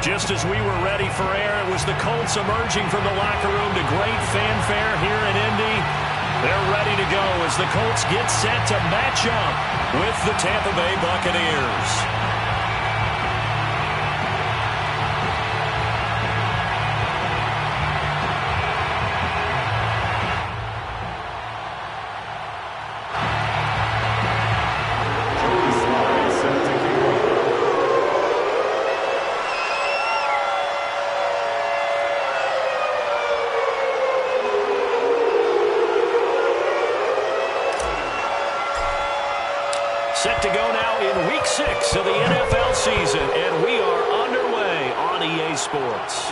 Just as we were ready for air, it was the Colts emerging from the locker room to great fanfare here in Indy. They're ready to go as the Colts get set to match up with the Tampa Bay Buccaneers. Set to go now in Week 6 of the NFL season, and we are underway on EA Sports.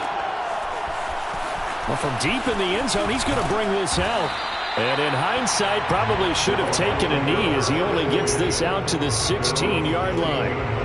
Well, from deep in the end zone, he's going to bring this out. And in hindsight, probably should have taken a knee as he only gets this out to the 16-yard line.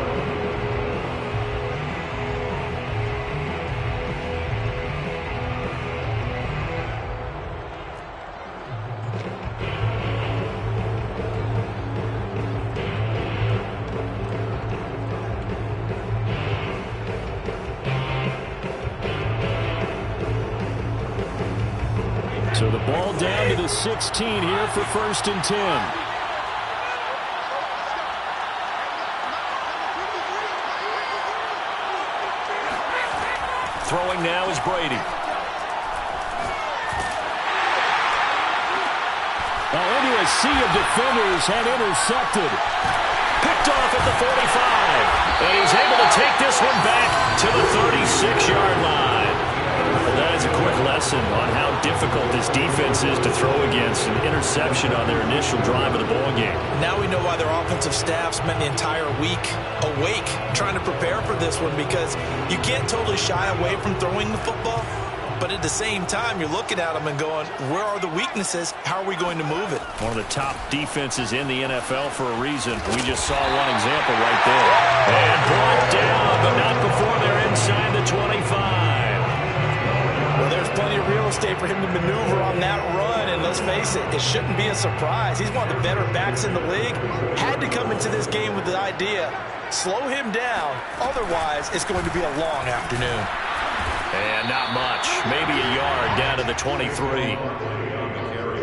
So the ball down to the 16 here for 1st and 10. Throwing now is Brady. Into a sea of defenders and intercepted. Picked off at the 45. And he's able to take this one back to the 36-yard line. That is a quick lesson on how difficult this defense is to throw against. An interception on their initial drive of the ball game. Now we know why their offensive staff spent the entire week awake trying to prepare for this one, because you can't totally shy away from throwing the football, but at the same time you're looking at them and going, where are the weaknesses? How are we going to move it? One of the top defenses in the NFL for a reason. We just saw one example right there. And brought down, but not before they're inside the 25. Well, there's plenty of real estate for him to maneuver on that run, and let's face it, it shouldn't be a surprise. He's one of the better backs in the league. Had to come into this game with the idea, slow him down, otherwise it's going to be a long afternoon. And not much, maybe a yard down to the 23.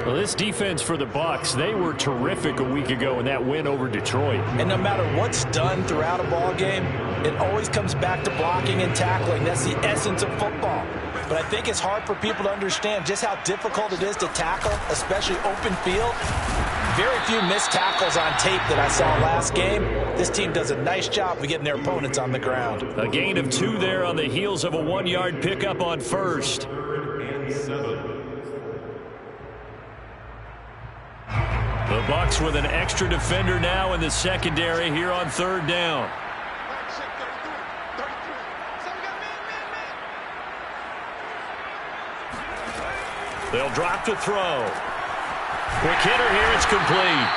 Well, this defense for the Bucs, they were terrific a week ago in that win over Detroit. And no matter what's done throughout a ball game, it always comes back to blocking and tackling. That's the essence of football. But I think it's hard for people to understand just how difficult it is to tackle, especially open field. Very few missed tackles on tape that I saw last game. This team does a nice job of getting their opponents on the ground. A gain of 2 there on the heels of a 1-yard pickup on first. The Bucs with an extra defender now in the secondary here on 3rd down. They'll drop to throw. Quick hitter here, it's complete.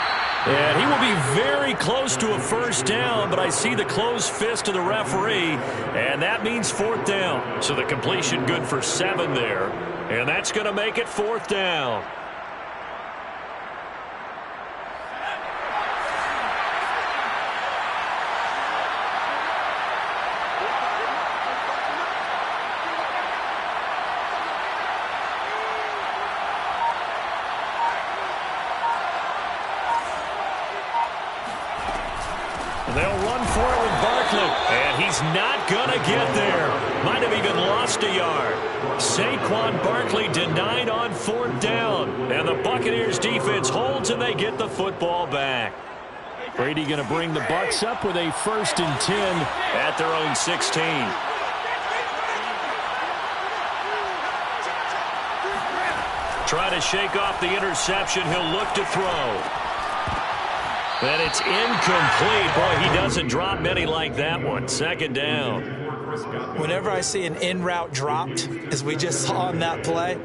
And he will be very close to a 1st down, but I see the closed fist of the referee, and that means 4th down. So the completion good for 7 there, and that's going to make it 4th down. They'll run for it with Barkley, and he's not going to get there. Might have even lost a yard. Saquon Barkley denied on 4th down, and the Buccaneers defense holds, and they get the football back. Brady going to bring the Bucs up with a 1st and 10 at their own 16. Try to shake off the interception. He'll look to throw. And it's incomplete. Boy, he doesn't drop many like that one. 2nd down. Whenever I see an in-route dropped, as we just saw on that play,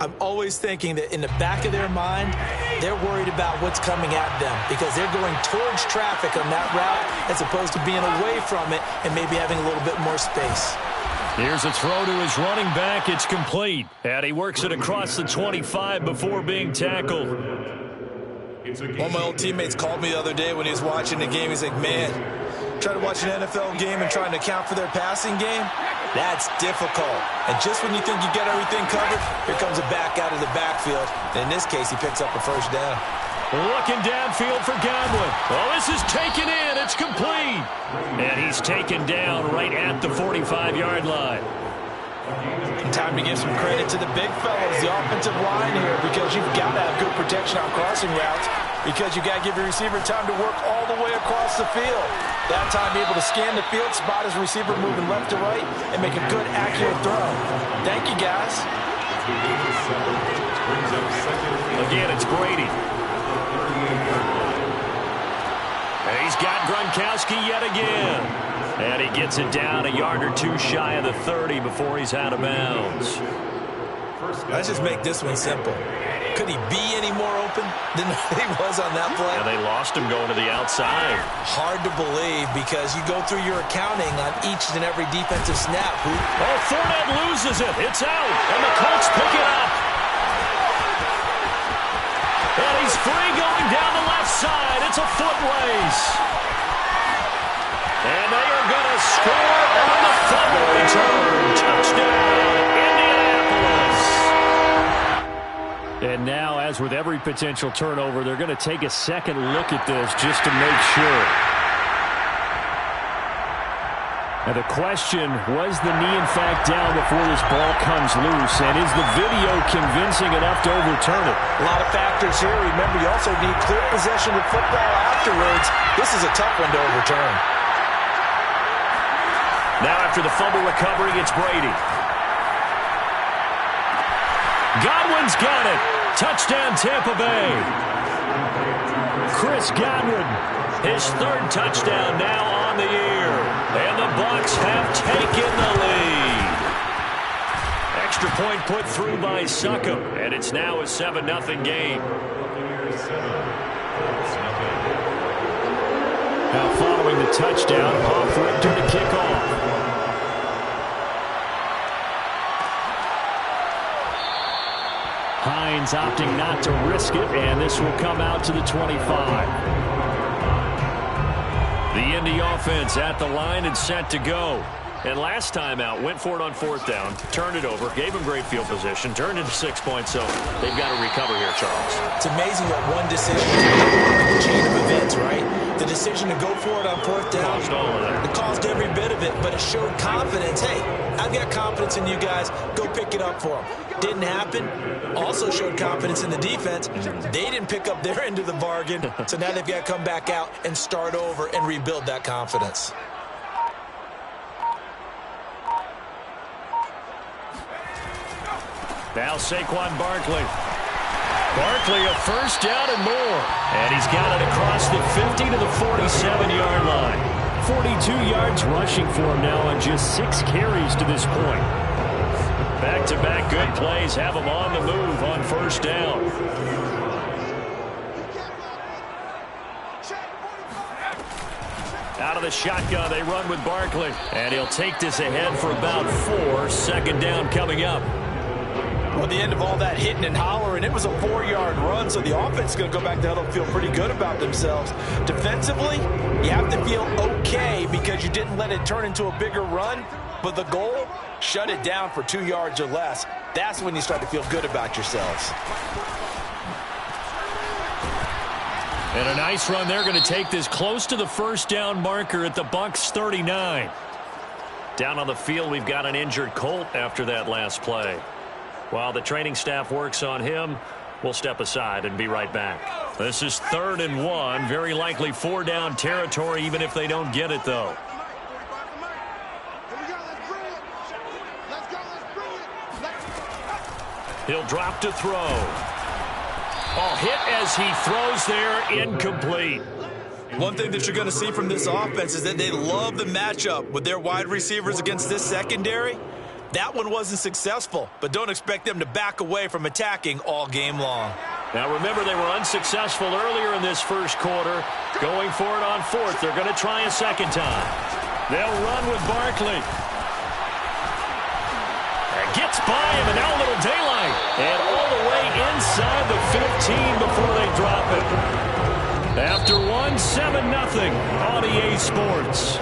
I'm always thinking that in the back of their mind, they're worried about what's coming at them because they're going towards traffic on that route as opposed to being away from it and maybe having a little bit more space. Here's a throw to his running back. It's complete. And he works it across the 25 before being tackled. One of my old teammates called me the other day when he was watching the game. He's like, man, trying to watch an NFL game and trying to account for their passing game. That's difficult. And just when you think you get everything covered, here comes a back out of the backfield. In this case, he picks up a first down. Looking downfield for Godwin. Oh, this is taken in. It's complete. And he's taken down right at the 45-yard line. Time to give some credit to the big fellas, the offensive line here, because you've got to have good protection on crossing routes, because you've got to give your receiver time to work all the way across the field. That time, be able to scan the field, spot his receiver moving left to right, and make a good, accurate throw. Thank you, guys. Again, it's Brady. And he's got Gronkowski yet again. And he gets it down a yard or two shy of the 30 before he's out of bounds. Let's just make this one simple. Could he be any more open than he was on that play? Yeah, they lost him going to the outside. Hard to believe because you go through your accounting on each and every defensive snap. Oh, Fournette loses it. It's out. And the Colts pick it up. And he's free going down the left side. It's a foot race. And they are going to score on the fumble return. Touchdown, Indianapolis. And now, as with every potential turnover, they're going to take a second look at this just to make sure. Now the question, was the knee in fact down before this ball comes loose? And is the video convincing enough to overturn it? A lot of factors here. Remember, you also need clear possession of football afterwards. This is a tough one to overturn. Now after the fumble recovery, it's Brady. Godwin's got it. Touchdown, Tampa Bay. Chris Godwin, his third touchdown now on the year. And the Bucs have taken the lead. Extra point put through by Succop, and it's now a 7-0 game. Now following the touchdown, Hoff Richter to kick off. Hines opting not to risk it, and this will come out to the 25. The Indy offense at the line and set to go. And last time out, went for it on fourth down, turned it over, gave him great field position, turned into 6 points, so they've got to recover here, Charles. It's amazing what one decision can the chain of events, right? The decision to go for it on fourth down, Caused all of that. It caused every bit of it, but it showed confidence. Hey, I've got confidence in you guys. Go pick it up for them. Didn't happen. Also showed confidence in the defense. They didn't pick up their end of the bargain, so now they've got to come back out and start over and rebuild that confidence. Now Saquon Barkley. Barkley a first down and more. And he's got it across the 50 to the 47-yard line. 42 yards rushing for him now on just 6 carries to this point. Back-to-back good plays have him on the move on first down. Out of the shotgun, they run with Barkley. And he'll take this ahead for about 4. Second down coming up. Well, at the end of all that hitting and hollering, it was a 4-yard run, so the offense is going to go back to huddle and feel pretty good about themselves. Defensively, you have to feel okay because you didn't let it turn into a bigger run, but the goal, shut it down for 2 yards or less. That's when you start to feel good about yourselves. And a nice run. They're going to take this close to the first down marker at the Bucs 39. Down on the field, we've got an injured Colt after that last play. While the training staff works on him, we'll step aside and be right back. This is 3rd and 1. Very likely 4-down territory, even if they don't get it, though. He'll drop to throw. Oh, hit as he throws there, incomplete. One thing that you're going to see from this offense is that they love the matchup with their wide receivers against this secondary. That one wasn't successful, but don't expect them to back away from attacking all game long. Now remember, they were unsuccessful earlier in this first quarter. Going for it on 4th. They're going to try a second time. They'll run with Barkley. And gets by him, and now a little daylight. And all the way inside the 15 before they drop it. After 1, 7-0 on EA Sports.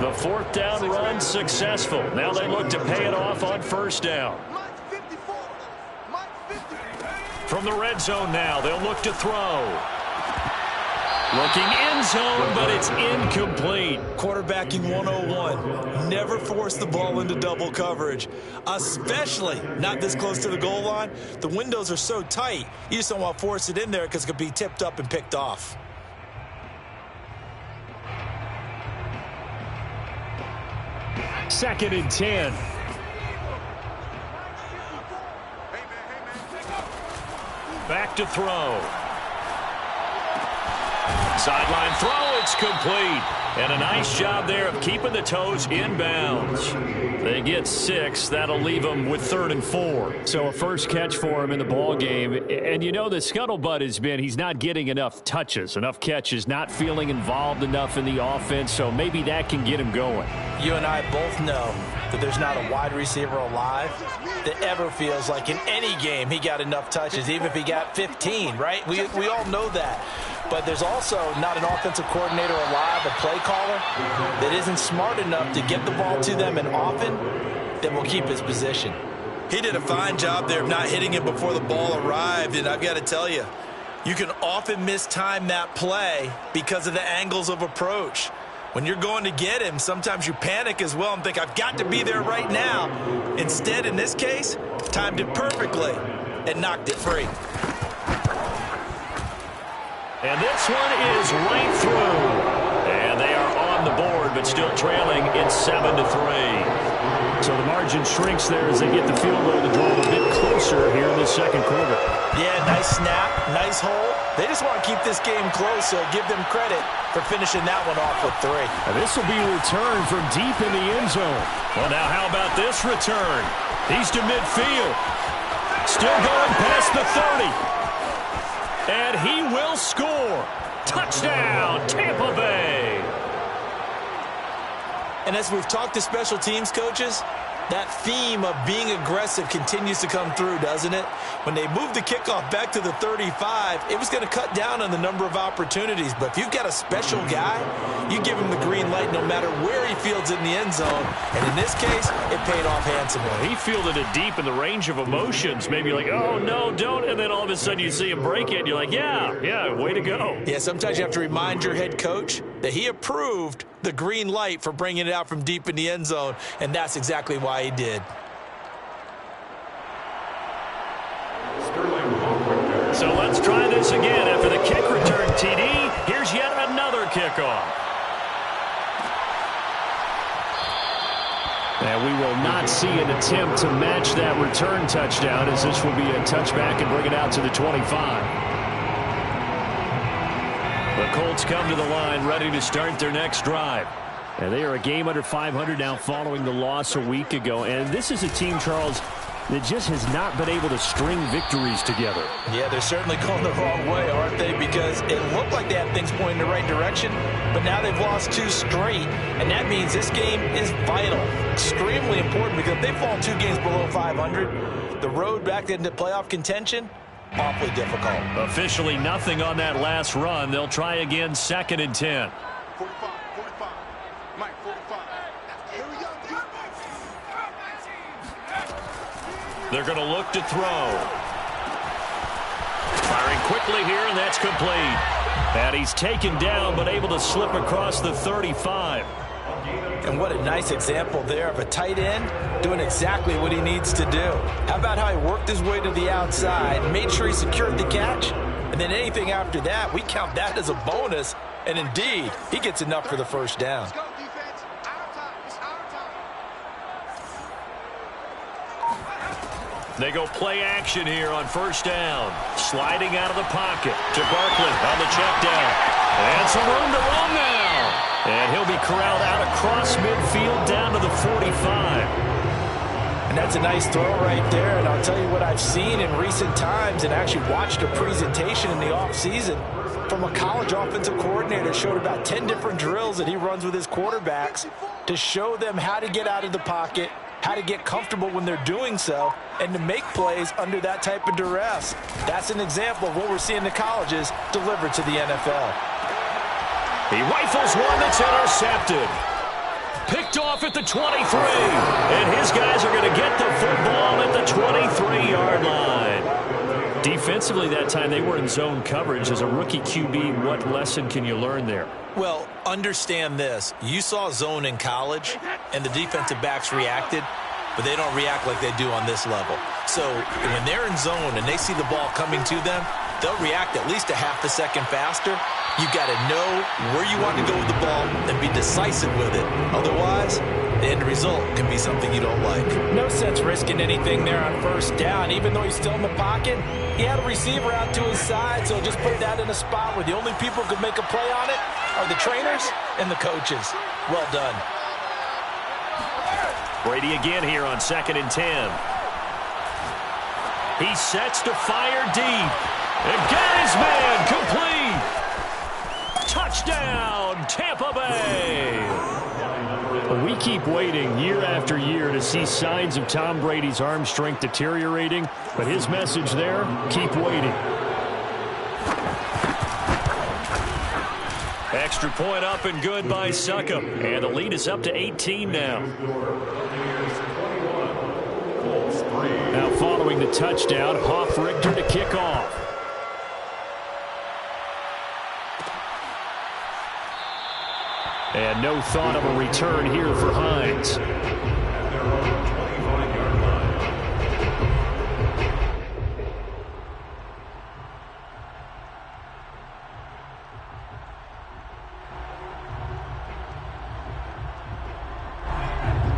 The fourth down run successful. Now they look to pay it off on first down. From the red zone now, they'll look to throw. Looking end zone, but it's incomplete. Quarterbacking 101. Never force the ball into double coverage, especially not this close to the goal line. The windows are so tight, you just don't want to force it in there because it could be tipped up and picked off. Second and 10. Back to throw. Sideline throw, it's complete. And a nice job there of keeping the toes inbounds. They get 6. That'll leave them with 3rd and 4. So a first catch for him in the ball game. And you know the scuttlebutt has been he's not getting enough touches, enough catches, not feeling involved enough in the offense. So maybe that can get him going. You and I both know that there's not a wide receiver alive that ever feels like in any game he got enough touches, even if he got 15, right? We all know that. But there's also not an offensive coordinator alive, a play caller, that isn't smart enough to get the ball to them and often that will keep his position. He did a fine job there of not hitting him before the ball arrived, and I've got to tell you, you can often mistime that play because of the angles of approach. When you're going to get him, sometimes you panic as well and think, I've got to be there right now. Instead, in this case, timed it perfectly and knocked it free. And this one is right through. And they are on the board, but still trailing in 7-3. So the margin shrinks there as they get the field goal to draw a bit closer here in the second quarter. Yeah, nice snap, nice hole. They just want to keep this game close, so give them credit for finishing that one off with 3. And this will be a return from deep in the end zone. Well, now how about this return? He's to midfield. Still going past the 30. And he will score. Touchdown, Tampa Bay. And as we've talked to special teams coaches, that theme of being aggressive continues to come through, doesn't it? When they moved the kickoff back to the 35, it was going to cut down on the number of opportunities. But if you've got a special guy, you give him the green light no matter where he fields it in the end zone. And in this case, it paid off handsomely. He fielded it deep in the range of emotions. Maybe like, oh, no, don't. And then all of a sudden you see him break it. And you're like, yeah, way to go. Yeah, sometimes you have to remind your head coach that he approved the green light for bringing it out from deep in the end zone. And that's exactly why he did. So let's try this again. After the kick return TD, here's yet another kickoff. And we will not see an attempt to match that return touchdown, as this will be a touchback and bring it out to the 25. The Colts come to the line ready to start their next drive. And they are a game under 500 now following the loss a week ago. And this is a team, Charles, that just has not been able to string victories together. Yeah, they're certainly going the wrong way, aren't they? Because it looked like they had things pointing in the right direction, but now they've lost 2 straight, and that means this game is vital, extremely important, because if they fall 2 games below 500, the road back into playoff contention, awfully difficult. Officially nothing on that last run. They'll try again, 2nd and 10. 45. Mike, 45. Here we go. They're going to look to throw. Firing quickly here, and that's complete. And he's taken down, but able to slip across the 35. And what a nice example there of a tight end doing exactly what he needs to do. How about how he worked his way to the outside, made sure he secured the catch, and then anything after that, we count that as a bonus. And indeed, he gets enough for the first down. Let's go, defense. Our time. It's our time. They go play action here on first down. Sliding out of the pocket to Barkley on the check down. And some room to run now. And he'll be corralled out across midfield down to the 45. And that's a nice throw right there. And I'll tell you what I've seen in recent times and actually watched a presentation in the offseason from a college offensive coordinator. Showed about 10 different drills that he runs with his quarterbacks to show them how to get out of the pocket, how to get comfortable when they're doing so, and to make plays under that type of duress. That's an example of what we're seeing in the colleges delivered to the NFL. He rifles one that's intercepted. Picked off at the 23. And his guys are going to get the football at the 23-yard line. Defensively that time, they were in zone coverage. As a rookie QB, what lesson can you learn there? Well, understand this. You saw zone in college, and the defensive backs reacted, but they don't react like they do on this level. So when they're in zone and they see the ball coming to them, they'll react at least a half a second faster. You've got to know where you want to go with the ball and be decisive with it. Otherwise, the end result can be something you don't like. No sense risking anything there on first down. Even though he's still in the pocket, he had a receiver out to his side, so just put that in a spot where the only people who could make a play on it are the trainers and the coaches. Well done. Brady again here on 2nd and 10. He sets to fire deep. And got his man complete. Touchdown, Tampa Bay. We keep waiting year after year to see signs of Tom Brady's arm strength deteriorating, but his message there, keep waiting. Extra point up and good by Succop. And the lead is up to 18 now. Now following the touchdown, Hofrichter to kick off. And no thought of a return here for Hines.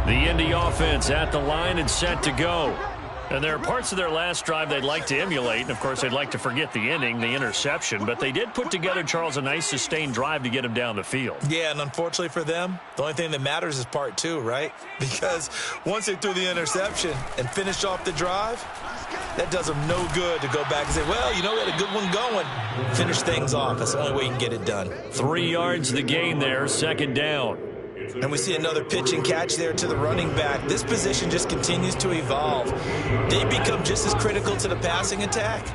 The Indy offense at the line and set to go. And there are parts of their last drive they'd like to emulate. And, of course, they'd like to forget the inning, the interception. But they did put together, Charles, a nice sustained drive to get him down the field. Yeah, and unfortunately for them, the only thing that matters is part two, right? Because once they threw the interception and finished off the drive, that does them no good to go back and say, well, you know, we had a good one going. Finish things off. That's the only way you can get it done. 3 yards the gain there, 2nd down. And we see another pitch and catch there to the running back. This position just continues to evolve. They become just as critical to the passing attack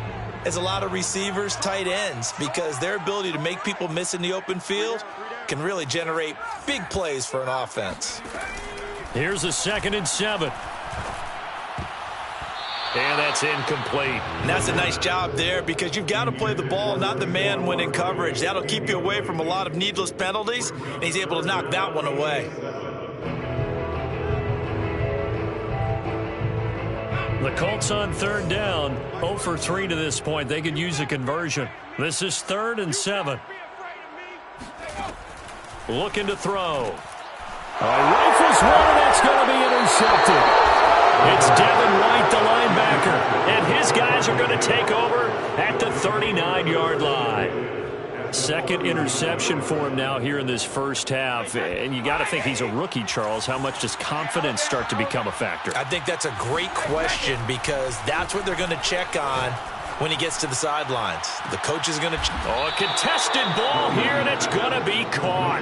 as a lot of receivers, tight ends, because their ability to make people miss in the open field can really generate big plays for an offense. Here's a 2nd and 7. And that's incomplete. And that's a nice job there because you've got to play the ball, not the man when in coverage. That'll keep you away from a lot of needless penalties, and he's able to knock that one away. The Colts on 3rd down, 0 for 3 to this point. They could use a conversion. This is 3rd and 7. Looking to throw. Rifles one, that's going to be intercepted. It's Devin White, the linebacker, and his guys are going to take over at the 39-yard line. 2nd interception for him now here in this first half, and you got to think he's a rookie, Charles. How much does confidence start to become a factor? I think that's a great question because that's what they're going to check on when he gets to the sidelines. The coach is going to... a contested ball here, and it's going to be caught.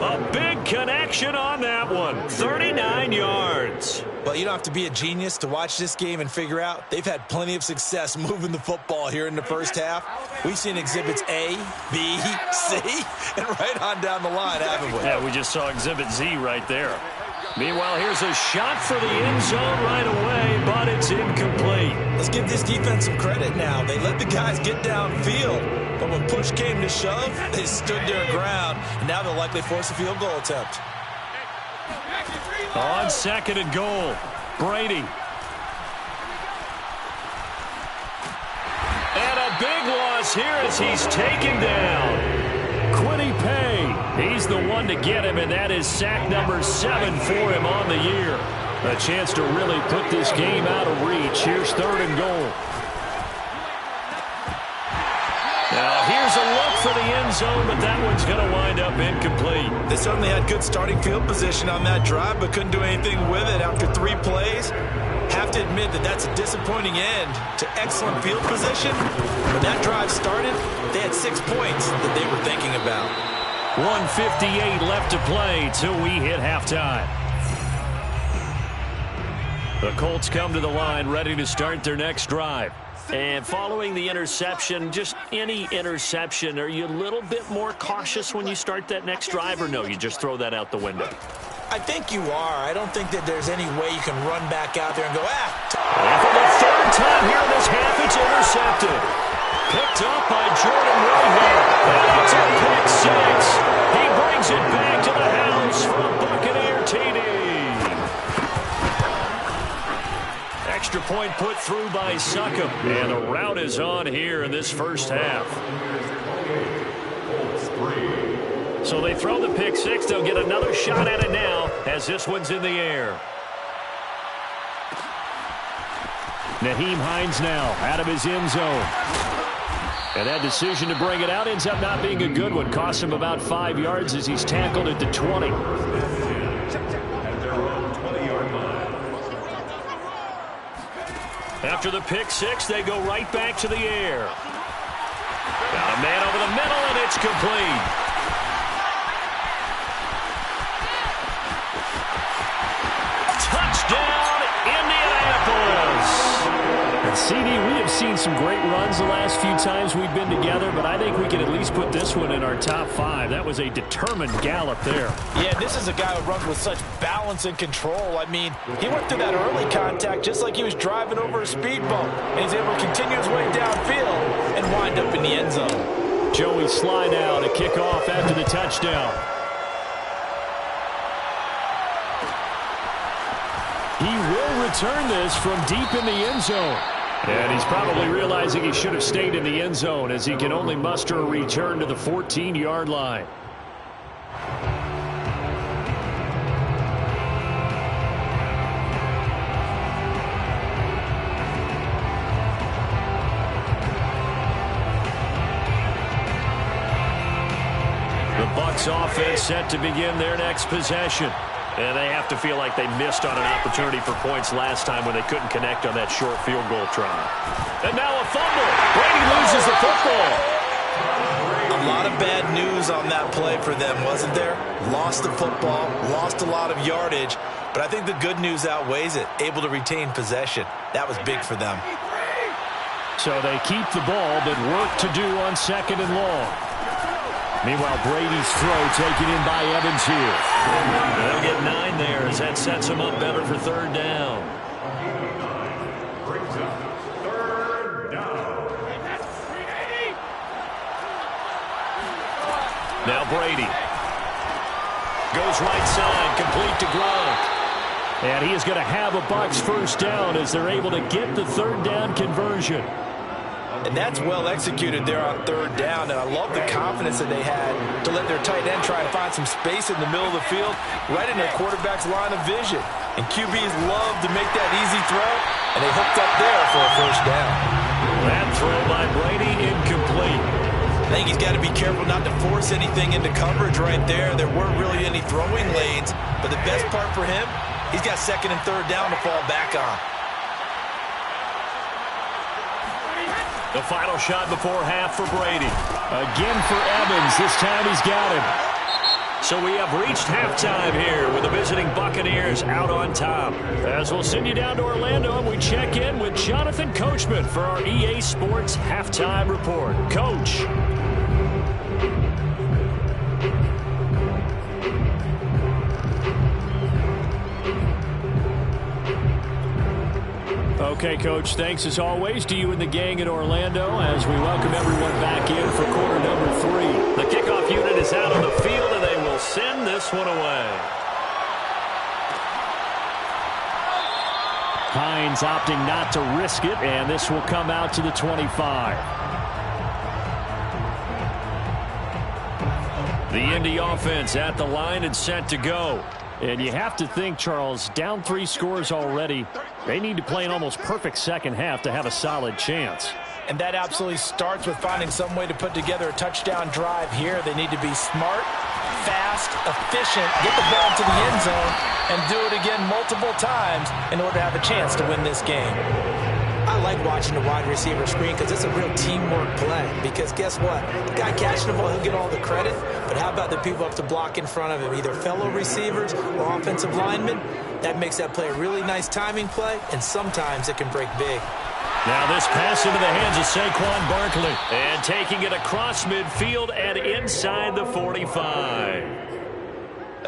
A big connection on that one. 39 yards. Well, you don't have to be a genius to watch this game and figure out they've had plenty of success moving the football here in the first half. We've seen exhibits A, B, C, and right on down the line, haven't we? Yeah, we just saw exhibit Z right there. Meanwhile, here's a shot for the end zone right away, but it's incomplete. Let's give this defense some credit now. They let the guys get downfield, but when push came to shove, they stood their ground, and now they'll likely force a field goal attempt. On 2nd and goal, Brady. And a big loss here as he's taken down. Kwity Paye, he's the one to get him, and that is sack number 7 for him on the year. A chance to really put this game out of reach. Here's 3rd and goal. Now here's a look for the end zone, but that one's going to wind up incomplete. They certainly had good starting field position on that drive, but couldn't do anything with it after 3 plays. Have to admit that that's a disappointing end to excellent field position. When that drive started, they had 6 points that they were thinking about. 1:58 left to play till we hit halftime. The Colts come to the line ready to start their next drive. And following the interception, just any interception, are you a little bit more cautious when you start that next drive, or no, you just throw that out the window? I think you are. I don't think that there's any way you can run back out there and go, And for the third time here in this half, it's intercepted. Picked up by Jordan Whitehead. And it's a pick six. He brings it back to the house for a Buccaneer TD. Extra point put through by Succop. And the rout is on here in this first half. So they throw the pick six. They'll get another shot at it now as this one's in the air. Nyheim Hines now out of his end zone. And that decision to bring it out ends up not being a good one. Costs him about 5 yards as he's tackled at the 20. After the pick six, they go right back to the air. Got a man over the middle, and it's complete. Touchdown, Indianapolis. And CD, we have seen some great runs the last few times we've been together, but I think we can at least put this one in our top 5. That was a determined gallop there. Yeah, this is a guy who runs with such balance and control. I mean, he went through that early contact just like he was driving over a speed bump, and he's able to continue his way downfield and wind up in the end zone. Joey Slye now to kick off after the touchdown. He will return this from deep in the end zone. And he's probably realizing he should have stayed in the end zone as he can only muster a return to the 14-yard line. The Bucs offense set to begin their next possession. And they have to feel like they missed on an opportunity for points last time when they couldn't connect on that short field goal try. And now a fumble. Brady loses the football. A lot of bad news on that play for them, wasn't there? Lost the football, lost a lot of yardage, but I think the good news outweighs it. Able to retain possession. That was big for them. So they keep the ball, but work to do on second and long. Meanwhile, Brady's throw taken in by Evans here. They'll get 9 there as that sets him up better for third down. Now Brady goes right side, complete to Gronk. And he is going to have a Bucs first down as they're able to get the third down conversion. And that's well executed there on third down. And I love the confidence that they had to let their tight end try and find some space in the middle of the field, right in their quarterback's line of vision. And QBs love to make that easy throw, and they hooked up there for a first down. That throw by Brady incomplete. I think he's got to be careful not to force anything into coverage right there. There weren't really any throwing lanes, but the best part for him, he's got second and third down to fall back on. The final shot before half for Brady. Again for Evans. This time he's got him. So we have reached halftime here with the visiting Buccaneers out on top. As we'll send you down to Orlando, and we check in with Jonathan Coachman for our EA Sports Halftime Report. Coach. Okay, Coach, thanks as always to you and the gang in Orlando as we welcome everyone back in for quarter number 3. The kickoff unit is out on the field, and they will send this one away. Hines opting not to risk it, and this will come out to the 25. The Indy offense at the line and set to go. And you have to think, Charles, down 3 scores already. They need to play an almost perfect second half to have a solid chance. And that absolutely starts with finding some way to put together a touchdown drive here. They need to be smart, fast, efficient, get the ball to the end zone, and do it again multiple times in order to have a chance to win this game. I like watching the wide receiver screen because it's a real teamwork play. Because guess what? The guy catching the ball, he'll get all the credit. But how about the people up to block in front of him, either fellow receivers or offensive linemen? That makes that play a really nice timing play, and sometimes it can break big. Now this pass into the hands of Saquon Barkley. And taking it across midfield and inside the 45.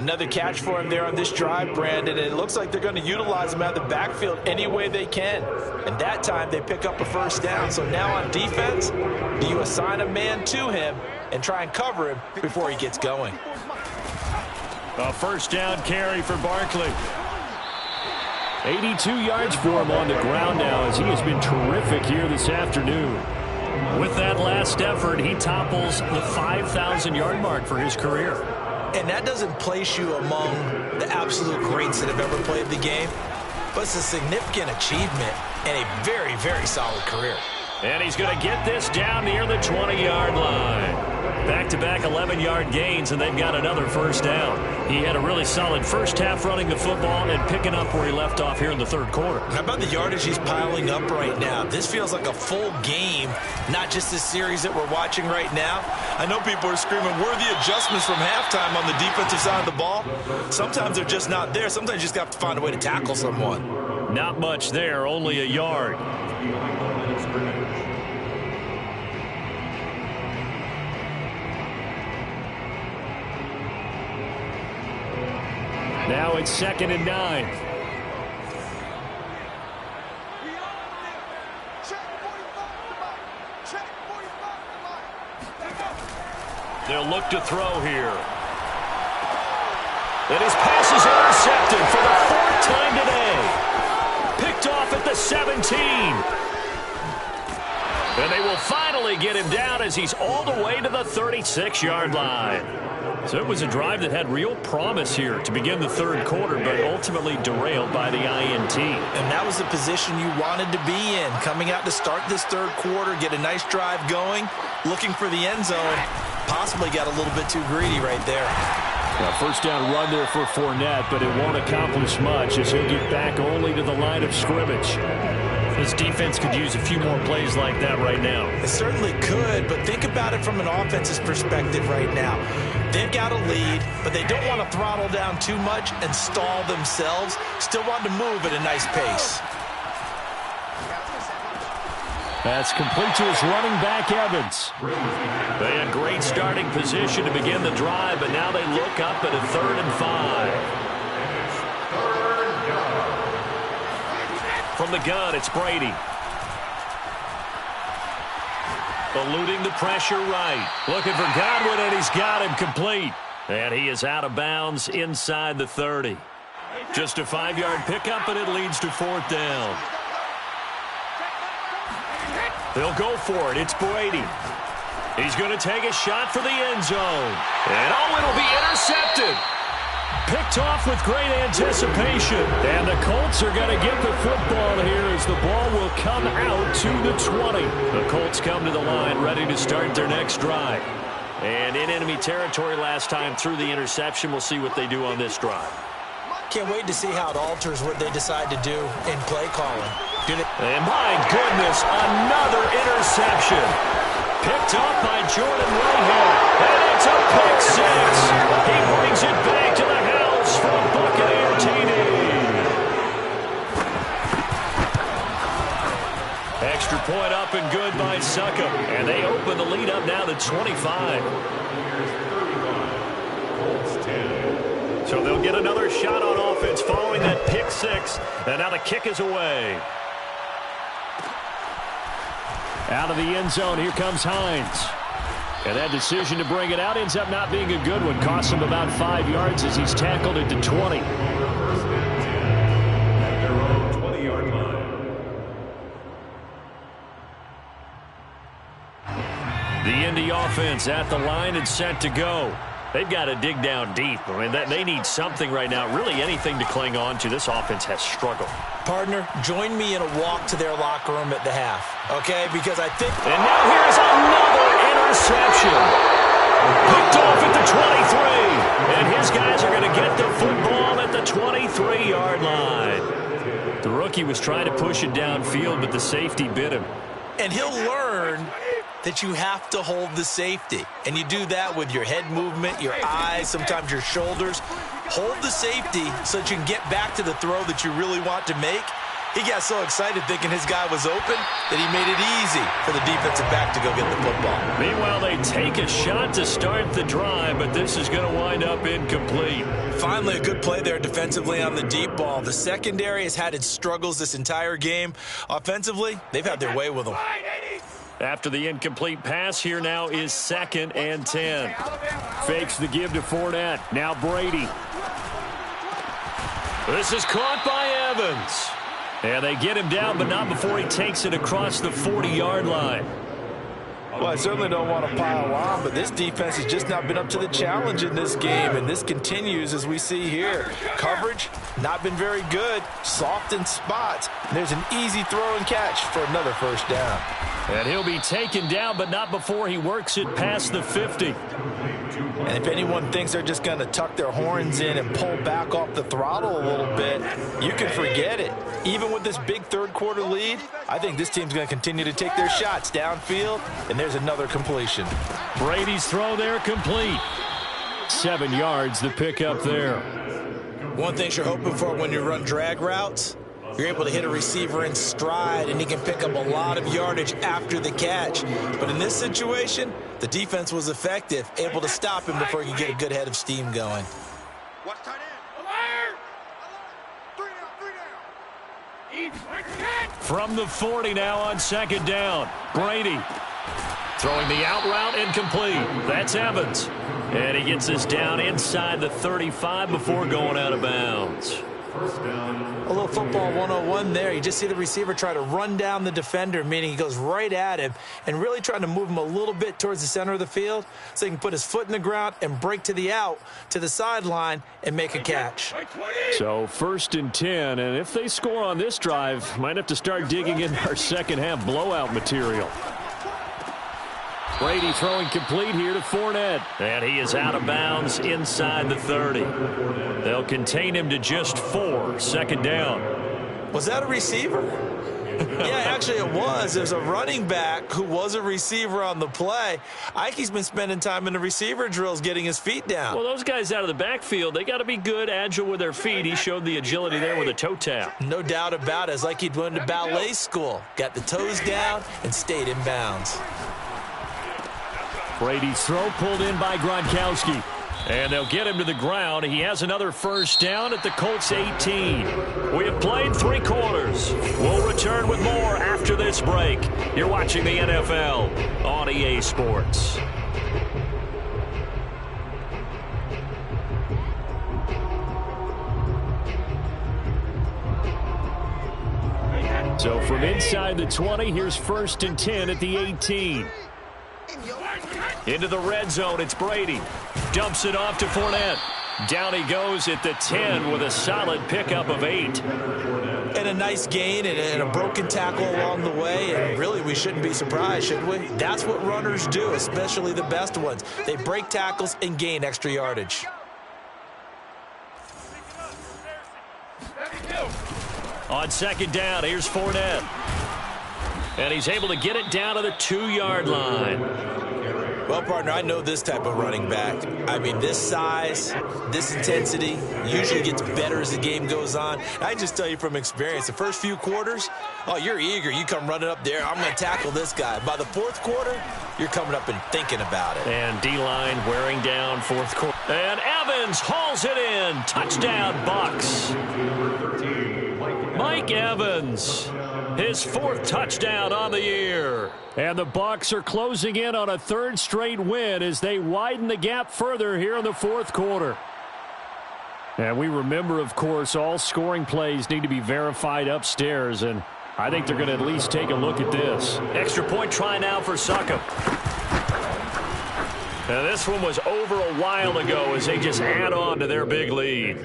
Another catch for him there on this drive, Brandon, and it looks like they're going to utilize him out of the backfield any way they can. And that time they pick up a first down. So now on defense, do you assign a man to him and try and cover him before he gets going? A first down carry for Barkley. 82 yards for him on the ground now as he has been terrific here this afternoon. With that last effort, he topples the 5,000-yard mark for his career. And that doesn't place you among the absolute greats that have ever played the game, but it's a significant achievement and a very, very solid career. And he's going to get this down near the 20-yard line. Back-to-back 11-yard gains, and they've got another first down. He had a really solid first half running the football and picking up where he left off here in the third quarter. How about the yardage he's piling up right now? This feels like a full game, not just this series that we're watching right now. I know people are screaming, where are the adjustments from halftime on the defensive side of the ball? Sometimes they're just not there. Sometimes you just have to find a way to tackle someone. Not much there, only a yard. Now it's 2nd and 9. They'll look to throw here. And his pass is intercepted for the 4th time today. Picked off at the 17. And they will finally get him down as he's all the way to the 36-yard line. So it was a drive that had real promise here to begin the third quarter, but ultimately derailed by the INT. And that was the position you wanted to be in, coming out to start this third quarter, get a nice drive going, looking for the end zone. Possibly got a little bit too greedy right there. First down run there for Fournette, but it won't accomplish much as he'll get back only to the line of scrimmage. His defense could use a few more plays like that right now. It certainly could, but think about it from an offense's perspective right now. They've got a lead, but they don't want to throttle down too much and stall themselves. Still want to move at a nice pace. That's complete to his running back, Evans. They had great starting position to begin the drive, but now they look up at a 3rd and 5. From the gun, it's Brady. Eluding the pressure right. Looking for Godwin, and he's got him complete. And he is out of bounds inside the 30. Just a 5-yard pickup, and it leads to 4th down. They'll go for it. It's Brady. He's going to take a shot for the end zone. And it'll be intercepted. Picked off with great anticipation. And the Colts are going to get the football here as the ball will come out to the 20. The Colts come to the line ready to start their next drive. And in enemy territory last time through the interception. We'll see what they do on this drive. Can't wait to see how it alters what they decide to do in play calling. And my goodness, another interception. Picked up by Jordan Whitehead. And it's a pick six. He brings it back to the house for a Buccaneer TD. Extra point up and good by Succop. And they open the lead up now to 25. So they'll get another shot on offense following that pick six. And now the kick is away. Out of the end zone, here comes Hines. And that decision to bring it out ends up not being a good one. Costs him about 5 yards as he's tackled it to 20. The Indy offense at the line and set to go. They've got to dig down deep. I mean, they need something right now, really anything to cling on to. This offense has struggled. Partner, join me in a walk to their locker room at the half, okay? Because I think... And now here's another interception. Picked off at the 23. And his guys are going to get the football at the 23-yard line. The rookie was trying to push it downfield, but the safety bit him. And he'll learn that you have to hold the safety. And you do that with your head movement, your eyes, sometimes your shoulders. Hold the safety so that you can get back to the throw that you really want to make. He got so excited thinking his guy was open that he made it easy for the defensive back to go get the football. Meanwhile, they take a shot to start the drive, but this is going to wind up incomplete. Finally, a good play there defensively on the deep ball. The secondary has had its struggles this entire game. Offensively, they've had their way with them. After the incomplete pass, here now is 2nd and 10. Fakes the give to Fournette. Now Brady. This is caught by Evans. And they get him down, but not before he takes it across the 40-yard line. Well, I certainly don't want to pile on, but this defense has just not been up to the challenge in this game, and this continues as we see here. Coverage, not been very good, soft in spots. And there's an easy throw and catch for another first down. And he'll be taken down, but not before he works it past the 50. And if anyone thinks they're just going to tuck their horns in and pull back off the throttle a little bit, you can forget it. Even with this big third-quarter lead, I think this team's going to continue to take their shots downfield, and there's another completion. Brady's throw there complete. 7 yards the pick up there. One thing you're hoping for when you run drag routes, you're able to hit a receiver in stride, and he can pick up a lot of yardage after the catch. But in this situation, the defense was effective, able to stop him before he could get a good head of steam going. Watch tight end. 3 down. From the 40 now on 2nd down. Brady throwing the out route incomplete. That's Evans. And he gets us down inside the 35 before going out of bounds. A little football 101 there. You just see the receiver try to run down the defender, meaning he goes right at him and really trying to move him a little bit towards the center of the field so he can put his foot in the ground and break to the out, to the sideline, and make a catch. So 1st and 10, and if they score on this drive, might have to start digging in our second-half blowout material. Brady throwing complete here to Fournette. And he is out of bounds inside the 30. They'll contain him to just 4. 2nd down. Was that a receiver? Yeah, actually it was. There's a running back who was a receiver on the play. Ike's been spending time in the receiver drills getting his feet down. Well, those guys out of the backfield, they got to be good, agile with their feet. He showed the agility there with a toe tap. No doubt about it. It's like he'd went to ballet school. Got the toes down and stayed in bounds. Brady's throw pulled in by Gronkowski. And they'll get him to the ground. He has another first down at the Colts 18. We have played 3 quarters. We'll return with more after this break. You're watching the NFL on EA Sports. So from inside the 20, here's 1st and 10 at the 18. Into the red zone, it's Brady. Dumps it off to Fournette. Down he goes at the 10 with a solid pickup of 8. And a nice gain and a broken tackle along the way. And really, we shouldn't be surprised, should we? That's what runners do, especially the best ones. They break tackles and gain extra yardage. On 2nd down, here's Fournette. And he's able to get it down to the 2-yard line. Well, partner, I know this type of running back. I mean, this size, this intensity usually gets better as the game goes on. I just tell you from experience, the first few quarters, oh, you're eager. You come running up there, I'm going to tackle this guy. By the 4th quarter, you're coming up and thinking about it. And D-line wearing down 4th quarter. And Evans hauls it in. Touchdown, Bucs. Mike Evans, his 4th touchdown on the year. And the Bucs are closing in on a 3rd straight win as they widen the gap further here in the 4th quarter. And we remember, of course, all scoring plays need to be verified upstairs, and I think they're going to at least take a look at this. Extra point try now for Succop. Now this one was over a while ago as they just add on to their big lead.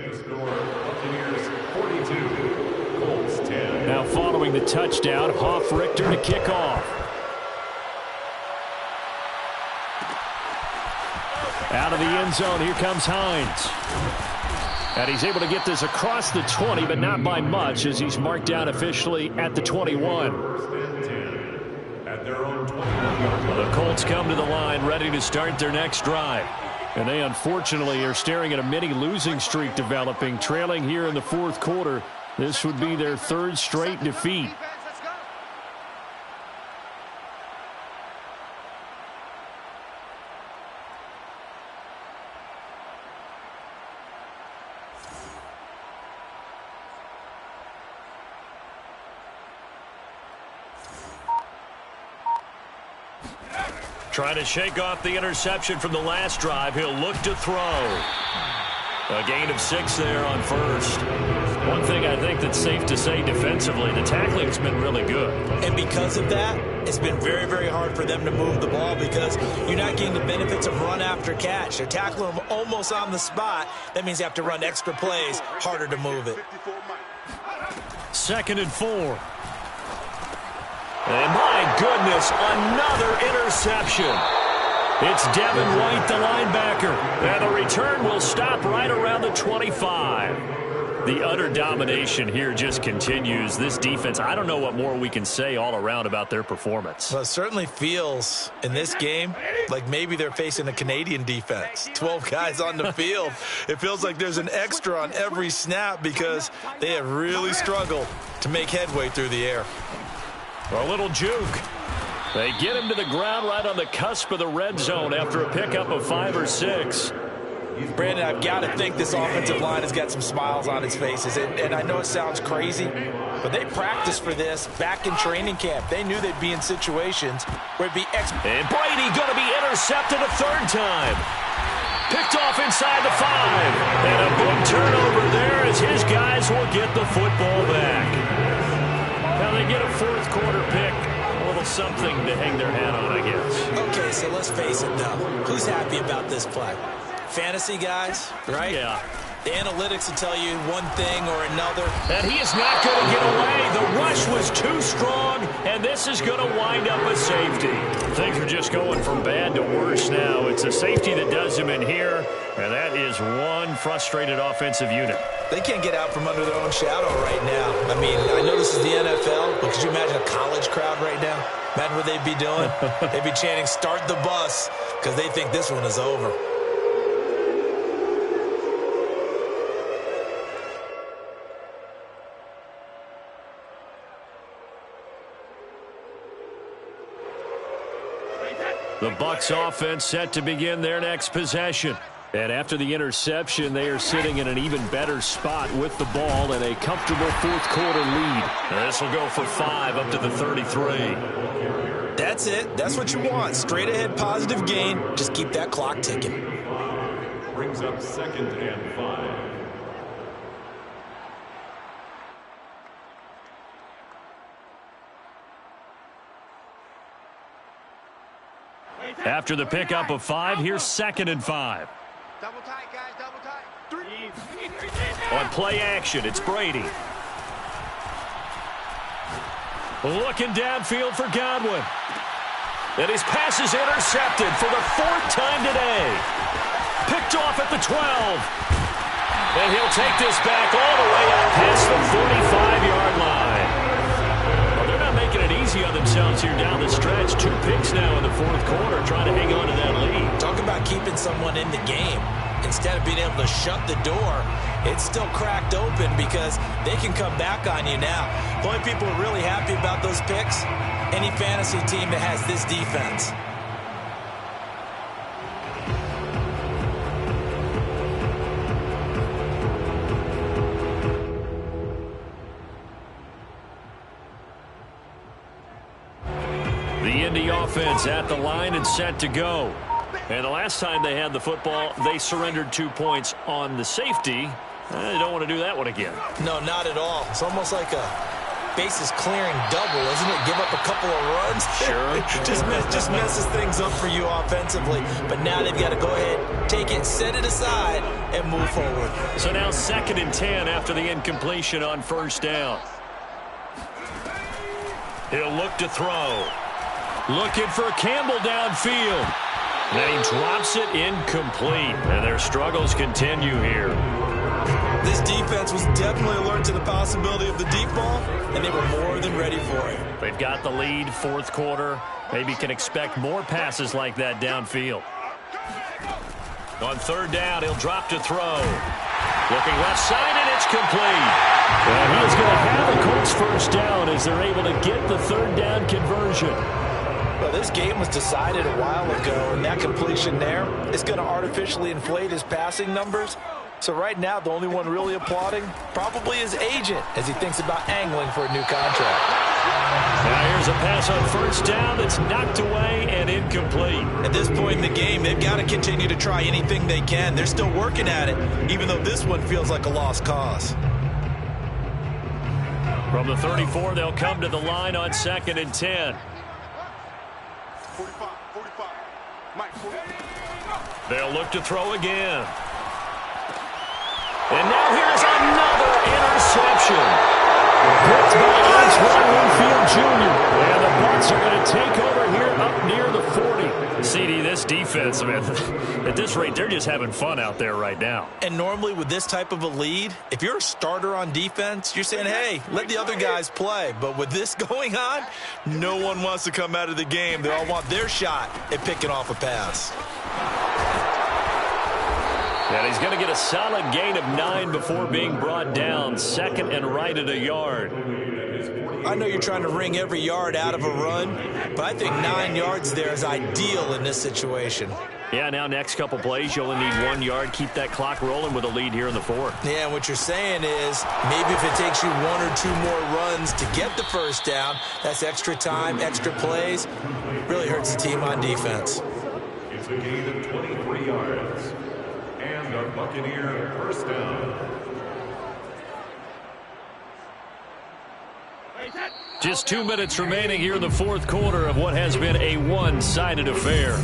Now following the touchdown, Hoff-Richter to kick off. Out of the end zone, here comes Hines. And he's able to get this across the 20, but not by much as he's marked down officially at the 21. The Colts come to the line ready to start their next drive. And they unfortunately are staring at a mini losing streak developing, trailing here in the 4th quarter This would be their third straight defeat. Trying to shake off the interception from the last drive. He'll look to throw. A gain of 6 there on first. One thing I think that's safe to say defensively, the tackling's been really good. And because of that, it's been very, very hard for them to move the ball because you're not getting the benefits of run after catch. They're tackling them almost on the spot. That means you have to run extra plays, harder to move it. 2nd and 4. And my goodness, another interception. It's Devin White, the linebacker. And the return will stop right around the 25. The utter domination here just continues. This defense, I don't know what more we can say all around about their performance. Well, it certainly feels in this game like maybe they're facing a Canadian defense. 12 guys on the field. It feels like there's an extra on every snap because they have really struggled to make headway through the air. A little juke. They get him to the ground right on the cusp of the red zone after a pickup of 5 or 6. Brandon, I've got to think this offensive line has got some smiles on its faces. And I know it sounds crazy, but they practiced for this back in training camp. They knew they'd be in situations where it'd be And Brady going to be intercepted a 3rd time. Picked off inside the 5. And a big turnover there as his guys will get the football back. Now they get a 4th quarter pick. A little something to hang their hat on, I guess. Okay, so let's face it, though. Who's happy about this play? Fantasy guys, right? Yeah. The analytics will tell you one thing or another. And he is not going to get away. The rush was too strong, and this is going to wind up a safety. Things are just going from bad to worse now. It's a safety that does him in here, and that is one frustrated offensive unit. They can't get out from under their own shadow right now. I mean, I know this is the NFL, but could you imagine a college crowd right now? Imagine what they'd be doing. They'd be chanting, "Start the bus," because they think this one is over. The Bucs offense set to begin their next possession. And after the interception, they are sitting in an even better spot with the ball and a comfortable 4th quarter lead. This will go for 5 up to the 33. That's it. That's what you want. Straight ahead positive gain. Just keep that clock ticking. Brings up 2nd and 5. After the pickup of 5, here's 2nd and 5. Double tight, guys. Double tight. 3. On play action, it's Brady. Looking downfield for Godwin. And his pass is intercepted for the 4th time today. Picked off at the 12. And he'll take this back all the way out past the 45-yard line. Well, they're not making it easy on themselves here down the stretch. 2 picks now in the 4th quarter, trying to hang on to that lead. Talk about keeping someone in the game. Instead of being able to shut the door, it's still cracked open because they can come back on you now. The only people who are really happy about those picks, any fantasy team that has this defense. The Indy offense at the line and set to go. And the last time they had the football, they surrendered 2 points on the safety. They don't want to do that one again. No, not at all. It's almost like a bases clearing double, isn't it? Give up a couple of runs. Sure. just messes things up for you offensively. But now they've got to go ahead, take it, set it aside, and move forward. So now 2nd and 10 after the incompletion on 1st down. He'll look to throw. Looking for Campbell downfield. And he drops it incomplete. And their struggles continue here. This defense was definitely alert to the possibility of the deep ball, and they were more than ready for it. They've got the lead, 4th quarter. Maybe can expect more passes like that downfield. On 3rd down, he'll drop to throw. Looking left side, and it's complete. And he is going to have a Colts first down as they're able to get the third down conversion. Well, this game was decided a while ago, and that completion there is going to artificially inflate his passing numbers. So right now, the only one really applauding probably his agent as he thinks about angling for a new contract. Now here's a pass on first down that's knocked away and incomplete. At this point in the game, they've got to continue to try anything they can. They're still working at it, even though this one feels like a lost cause. From the 34, they'll come to the line on 2nd and 10. 45. Mike, 45. They'll look to throw again. And now here's another interception. Picked by Antoine Winfield Jr. And the Bucs are going to take over here up near the 40. CD, this defense, man, at this rate, they're just having fun out there right now. And normally with this type of a lead, if you're a starter on defense, you're saying, hey, let the other guys play. But with this going on, no one wants to come out of the game. They all want their shot at picking off a pass. And he's going to get a solid gain of 9 before being brought down. 2nd and right at a yard. I know you're trying to wring every yard out of a run, but I think 9 yards there is ideal in this situation. Yeah, now next couple plays, you only need 1 yard. Keep that clock rolling with a lead here in the 4th. Yeah, and what you're saying is maybe if it takes you 1 or 2 more runs to get the first down, that's extra time, extra plays. Really hurts the team on defense. It's a gain of 23 yards. And a Buccaneer first down. Just 2 minutes remaining here in the 4th quarter of what has been a one-sided affair.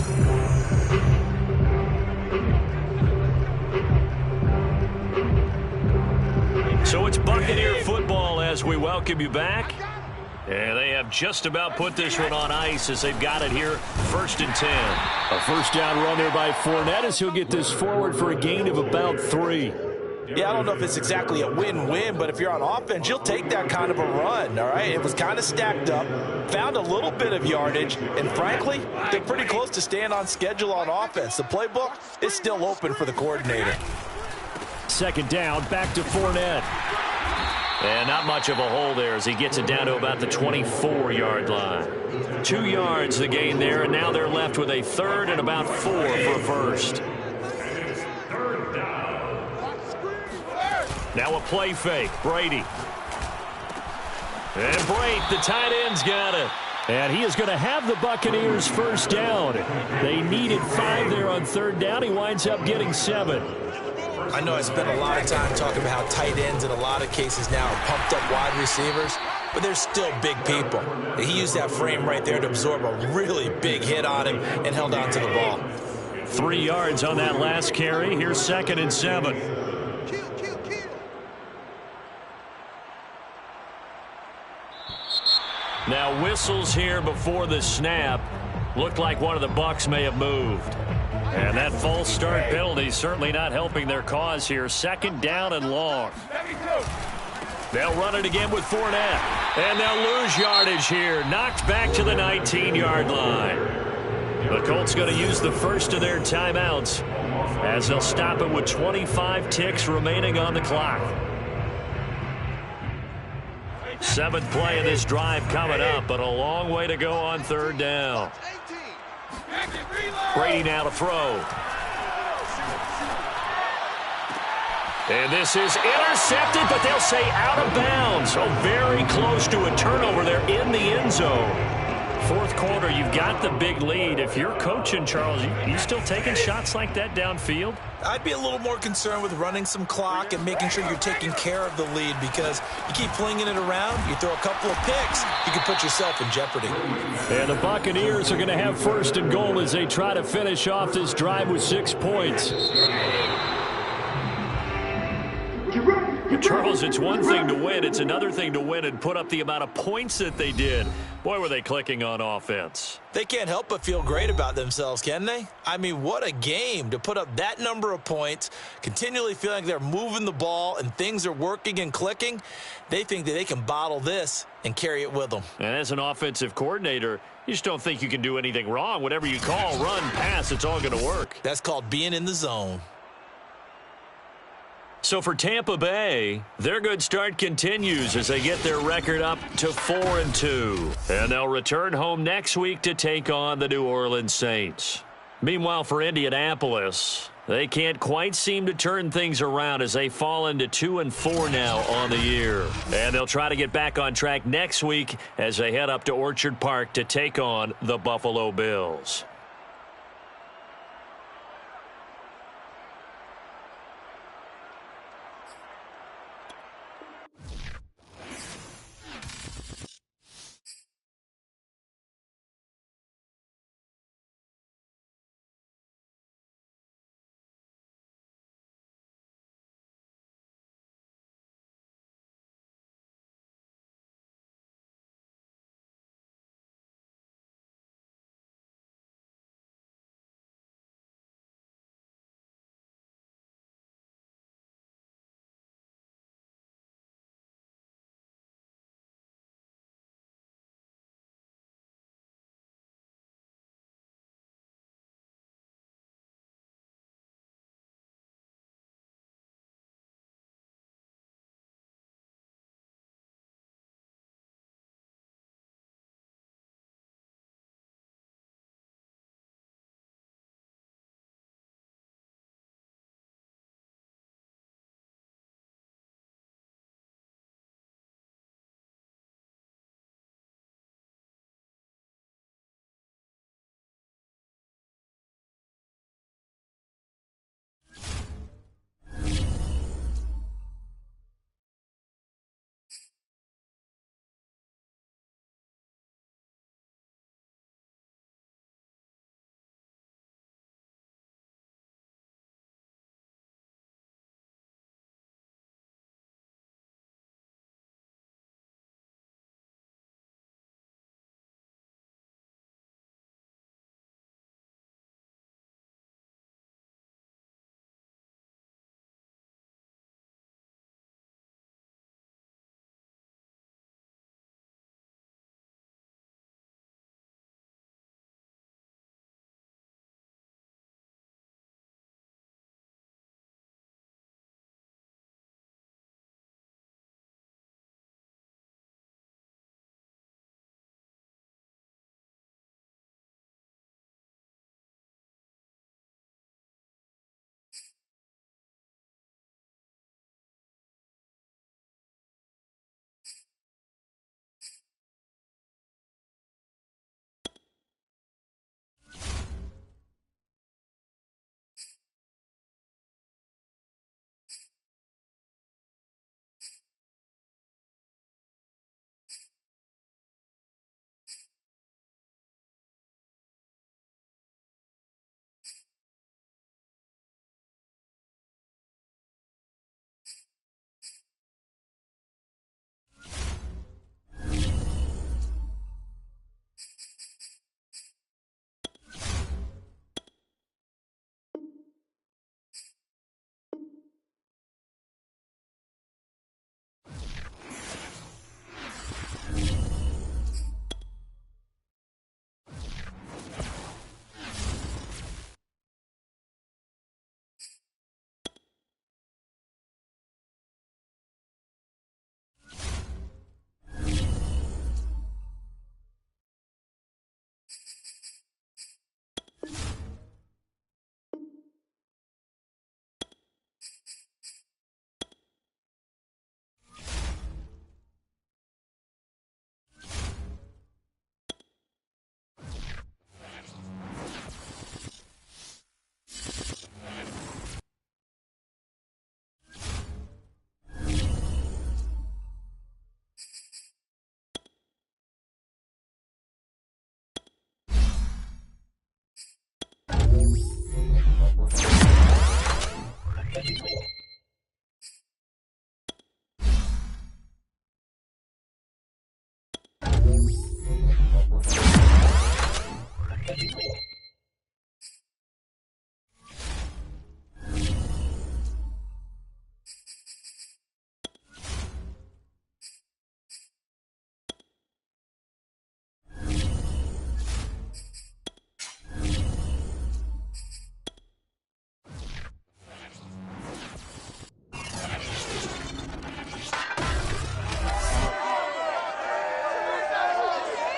So it's Buccaneer football as we welcome you back. And they have just about put this one on ice as they've got it here, 1st and 10. A first down run there by Fournette as he'll get this forward for a gain of about 3. Yeah, I don't know if it's exactly a win-win, but if you're on offense, you'll take that kind of a run, all right? It was kind of stacked up, found a little bit of yardage, and frankly, they're pretty close to staying on schedule on offense. The playbook is still open for the coordinator. 2nd down, back to Fournette. And not much of a hole there as he gets it down to about the 24-yard line. 2 yards the gain there, and now they're left with a 3rd and about 4 for a first. Now a play fake. Brady. And Brate, the tight end's got it. And he is going to have the Buccaneers first down. They needed 5 there on 3rd down. He winds up getting 7. I know I spent a lot of time talking about how tight ends in a lot of cases now are pumped up wide receivers, but they're still big people. He used that frame right there to absorb a really big hit on him and held on to the ball. 3 yards on that last carry. Here's 2nd and 7. Now whistles here before the snap. Looked like one of the Bucs may have moved. And that false start penalty is certainly not helping their cause here. 2nd down and long. They'll run it again with Fournette. And they'll lose yardage here. Knocked back to the 19-yard line. The Colts going to use the first of their timeouts as they'll stop it with 25 ticks remaining on the clock. 7th play of this drive coming up, but a long way to go on 3rd down. Brady now to throw. And this is intercepted, but they'll say out of bounds. So very close to a turnover there in the end zone. 4th quarter, you've got the big lead. If you're coaching, Charles, you still taking shots like that downfield? I'd be a little more concerned with running some clock and making sure you're taking care of the lead, because you keep flinging it around, you throw a couple of picks, you can put yourself in jeopardy. And the Buccaneers are going to have 1st and goal as they try to finish off this drive with 6 points. Charles, it's one thing to win. It's another thing to win and put up the amount of points that they did. Boy, were they clicking on offense. They can't help but feel great about themselves, can they? I mean, what a game to put up that number of points, continually feeling like they're moving the ball and things are working and clicking. They think that they can bottle this and carry it with them. And as an offensive coordinator, you just don't think you can do anything wrong. Whatever you call, run, pass, it's all going to work. That's called being in the zone. So for Tampa Bay, their good start continues as they get their record up to 4-2. And they'll return home next week to take on the New Orleans Saints. Meanwhile, for Indianapolis, they can't quite seem to turn things around as they fall into 2-4 now on the year. And they'll try to get back on track next week as they head up to Orchard Park to take on the Buffalo Bills.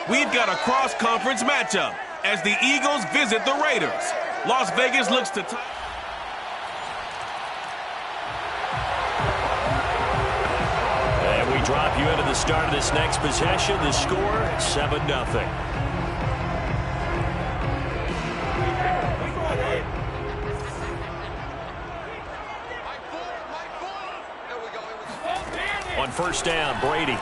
we've got a cross-conference matchup as the Eagles visit the Raiders. Las Vegas looks to... And we drop you into the start of this next possession. The score, 7-0. On first down, Brady.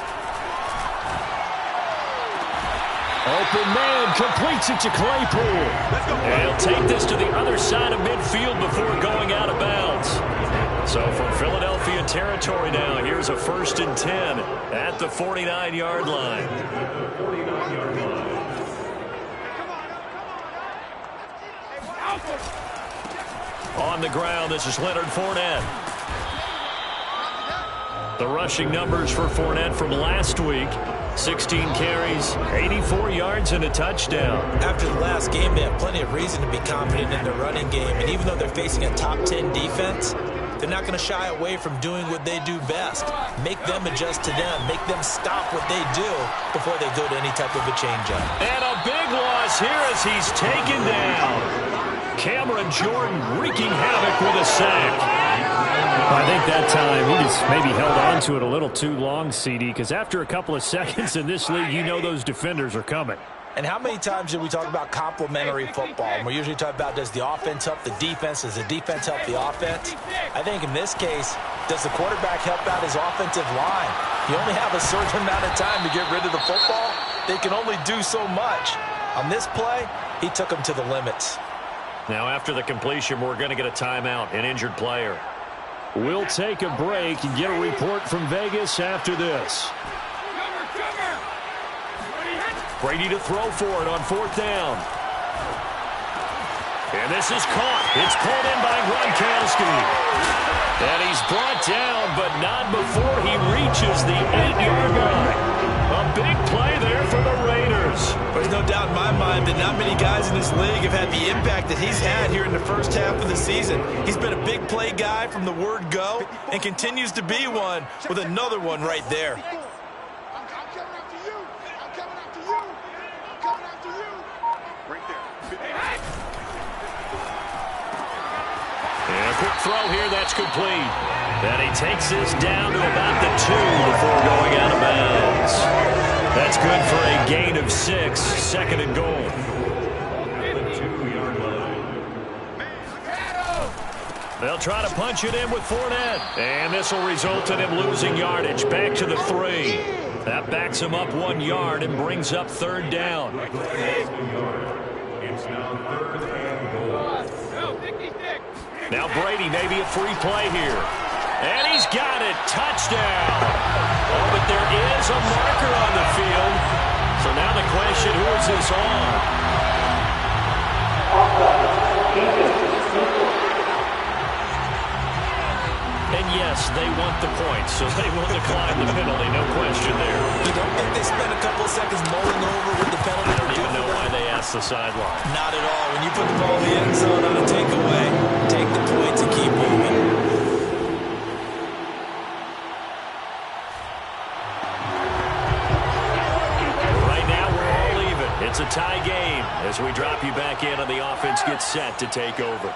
Open man, completes it to Claypool. And he'll take this to the other side of midfield before going out of bounds. So from Philadelphia territory now, here's a 1st and 10 at the 49-yard line. On the ground, this is Leonard Fournette. The rushing numbers for Fournette from last week: 16 carries, 84 yards, and a touchdown. After the last game, they have plenty of reason to be confident in their running game. And even though they're facing a top 10 defense, they're not going to shy away from doing what they do best. Make them adjust to them. Make them stop what they do before they go to any type of a change-up. And a big loss here as he's taken down. Cameron Jordan wreaking havoc with a sack. I think that time he just maybe held on to it a little too long, CD, because after a couple of seconds in this league, you know those defenders are coming. And how many times do we talk about complementary football? And we usually talk about, does the offense help the defense? Does the defense help the offense? I think in this case, does the quarterback help out his offensive line? You only have a certain amount of time to get rid of the football. They can only do so much. On this play, he took them to the limits. Now after the completion, we're going to get a timeout, an injured player. We'll take a break and get a report from Vegas after this. Brady to throw for it on 4th down. And this is caught. It's pulled in by Gronkowski. And he's brought down, but not before he reaches the 8-yard line. A big play there for the Raiders. There's no doubt in my mind that not many guys in this league have had the impact that he's had here in the first half of the season. He's been a big play guy from the word go and continues to be one with another one right there. I'm coming after you. I'm coming after you. I'm coming after you. Right there. And a quick throw here, that's complete. And he takes this down to about the 2 before going out of bounds. That's good for a gain of 6, 2nd and goal. They'll try to punch it in with Fournette. And this will result in him losing yardage back to the 3. That backs him up 1 yard and brings up 3rd down. It's now 3rd and goal. Now Brady, maybe a free play here. And he's got it. Touchdown. Oh, but there is a marker on the field. So now the question, who is this on? And yes, they want the points, so they will decline the penalty. No question there. You don't think they spent a couple of seconds mulling over with the penalty? I don't even know why they asked the sideline. Not at all. When you put the ball in the end zone on a takeaway, take the points and keep moving. It's a tie game as we drop you back in and the offense gets set to take over.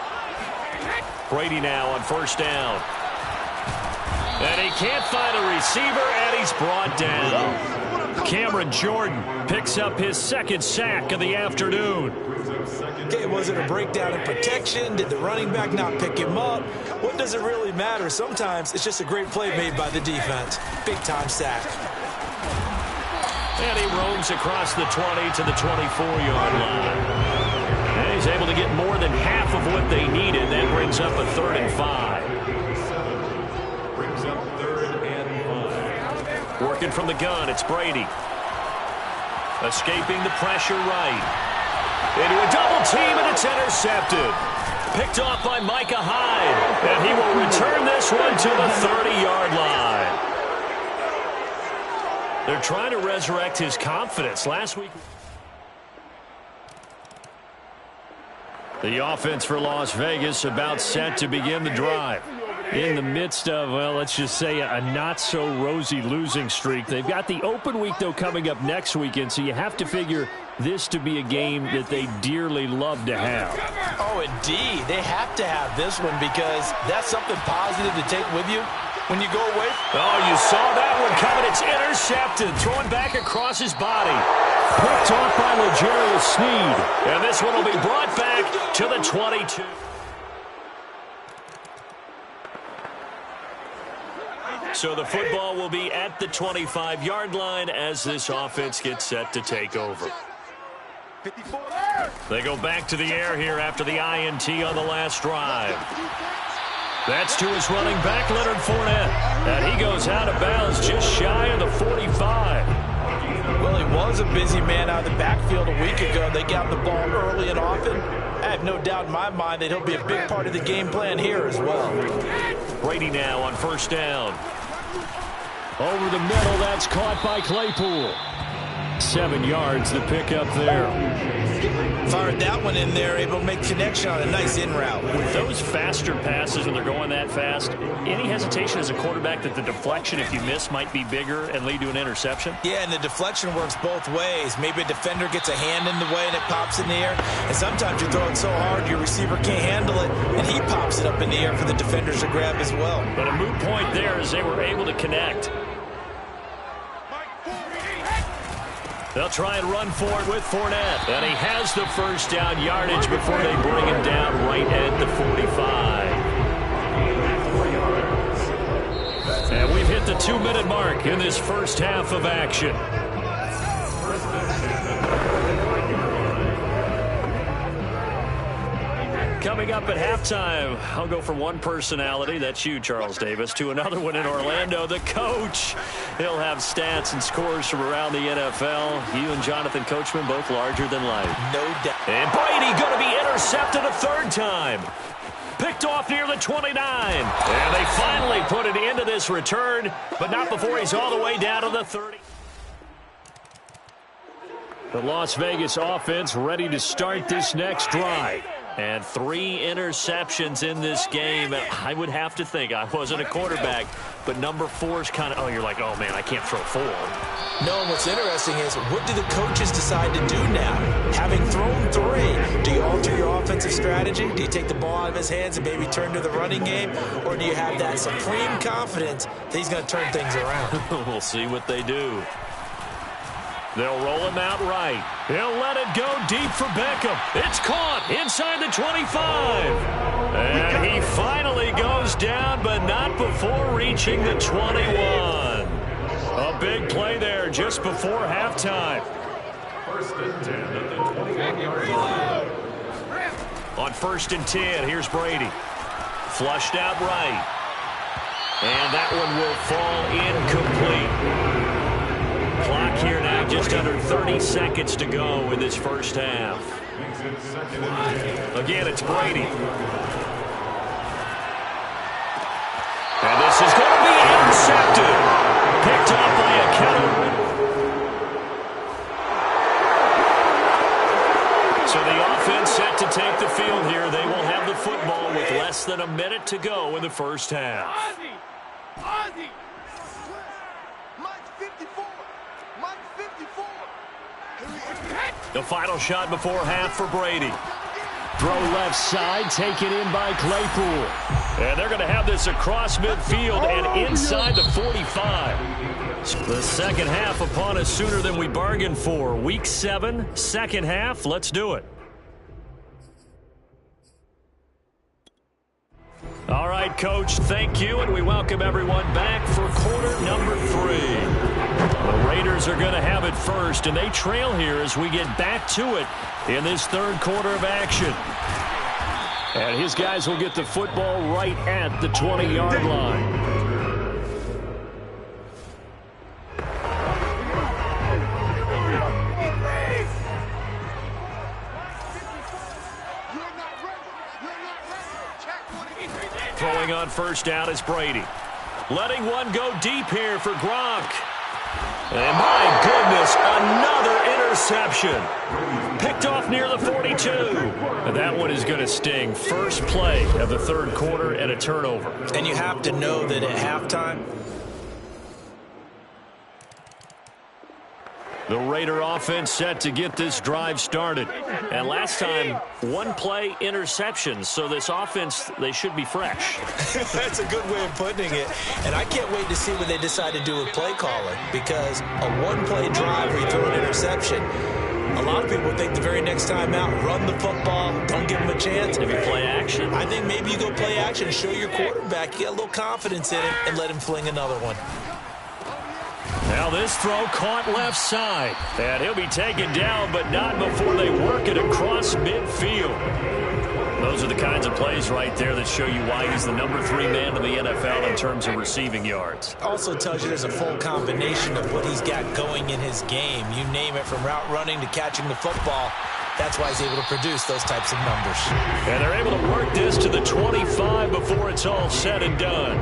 Brady now on 1st down. And he can't find a receiver, and he's brought down. Cameron Jordan picks up his 2nd sack of the afternoon. Okay, was it a breakdown in protection? Did the running back not pick him up? What does it really matter? Sometimes it's just a great play made by the defense. Big-time sack. And he roams across the 20 to the 24-yard line. And he's able to get more than half of what they needed. That brings up a 3rd and 5. Brings up 3rd and 5. Working from the gun, it's Brady. Escaping the pressure right. Into a double team, and it's intercepted. Picked off by Micah Hyde. And he will return this one to the 30-yard line. They're trying to resurrect his confidence. Last week, the offense for Las Vegas about set to begin the drive. in the midst of, well, let's just say a not-so-rosy losing streak. They've got the open week, though, coming up next weekend, so you have to figure this to be a game that they dearly love to have. Oh, indeed. They have to have this one because that's something positive to take with you when you go away. Oh, you saw that one coming. It's intercepted. Throwing back across his body. Picked off by L'Jarius Sneed. And this one will be brought back to the 22. So the football will be at the 25-yard line as this offense gets set to take over. They go back to the air here after the INT on the last drive. That's to his running back, Leonard Fournette. And he goes out of bounds just shy of the 45. Well, he was a busy man out of the backfield a week ago. They got the ball early and often. I have no doubt in my mind that he'll be a big part of the game plan here as well. Brady now on first down. Over the middle, that's caught by Claypool. 7 yards, the pickup there. Fired that one in there, able to make connection on a nice in route. With those faster passes when they're going that fast, any hesitation as a quarterback that the deflection, if you miss, might be bigger and lead to an interception? Yeah, and the deflection works both ways. Maybe a defender gets a hand in the way and it pops in the air. And sometimes you throw it so hard your receiver can't handle it, and he pops it up in the air for the defenders to grab as well. But a moot point there as they were able to connect. They'll try and run for it with Fournette. And he has the first down yardage before they bring him down right at the 45. And we've hit the 2-minute mark in this first half of action. Coming up at halftime, I'll go from one personality, that's you, Charles Davis, to another one in Orlando, the coach. He'll have stats and scores from around the NFL. You and Jonathan Coachman, both larger than life. No doubt. And Brady going to be intercepted a third time. Picked off near the 29. And they finally put an end to this return, but not before he's all the way down to the 30. The Las Vegas offense ready to start this next drive. And 3 interceptions in this game. I would have to think, I wasn't a quarterback, but number 4 is kind of, oh, you're like, oh, man, I can't throw 4. No, and what's interesting is, what do the coaches decide to do now? Having thrown 3, do you alter your offensive strategy? Do you take the ball out of his hands and maybe turn to the running game? Or do you have that supreme confidence that he's going to turn things around? We'll see what they do. They'll roll him out right. He'll let it go deep for Beckham. It's caught inside the 25. And he finally goes down, but not before reaching the 21. A big play there just before halftime. First and 10 at the 21-yard line. On first and 10, here's Brady. Flushed out right. And that one will fall incomplete. Clock here now, just under 30 seconds to go in this first half. Again, it's Brady. And this is going to be intercepted. Picked off by a Kittle. So the offense set to take the field here. They will have the football with less than a minute to go in the first half. Ozzie! Mike 54! Mike 54! The final shot before half for Brady. Throw left side, taken in by Claypool. And they're going to have this across midfield and inside the 45. The second half upon us sooner than we bargained for. Week 7, second half. Let's do it. All right, Coach, thank you, and we welcome everyone back for quarter number 3. The Raiders are going to have it first, and they trail here as we get back to it in this third quarter of action. And his guys will get the football right at the 20-yard line. Throwing on first down is Brady. Letting one go deep here for Gronk. And my goodness, another interception. Picked off near the 42. And that one is going to sting. First play of the third quarter and a turnover. And you have to know that at halftime, the Raider offense set to get this drive started. And last time, one play interception. So this offense, they should be fresh. That's a good way of putting it. And I can't wait to see what they decide to do with play calling, because a one-play drive where you throw an interception, a lot of people think the very next time out, run the football, don't give them a chance. If you play action. I think maybe you go play action, show your quarterback, you get a little confidence in him, and let him fling another one. Now this throw caught left side. And he'll be taken down, but not before they work it across midfield. Those are the kinds of plays right there that show you why he's the #3 man in the NFL in terms of receiving yards. Also tells you there's a full combination of what he's got going in his game. You name it, from route running to catching the football. That's why he's able to produce those types of numbers. And they're able to work this to the 25 before it's all said and done.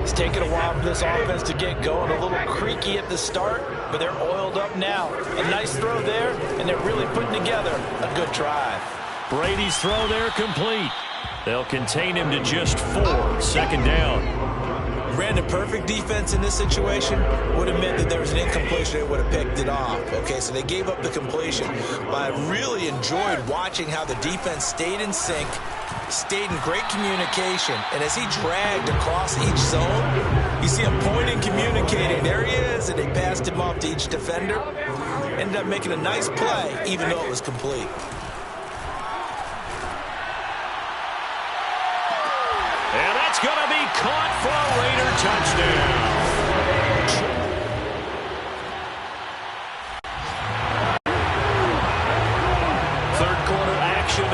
It's taken a while for this offense to get going. A little creaky at the start, but they're oiled up now. A nice throw there, and they're really putting together a good drive. Brady's throw there complete. They'll contain him to just 4. Second down. Brandon, perfect defense in this situation would have meant that there was an incompletion. They would have picked it off. Okay, so they gave up the completion. But I really enjoyed watching how the defense stayed in sync, stayed in great communication, and as he dragged across each zone, you see him pointing, communicating. There he is, and they passed him off to each defender. Ended up making a nice play, even though it was complete. And that's going to be caught for a Raider touchdown.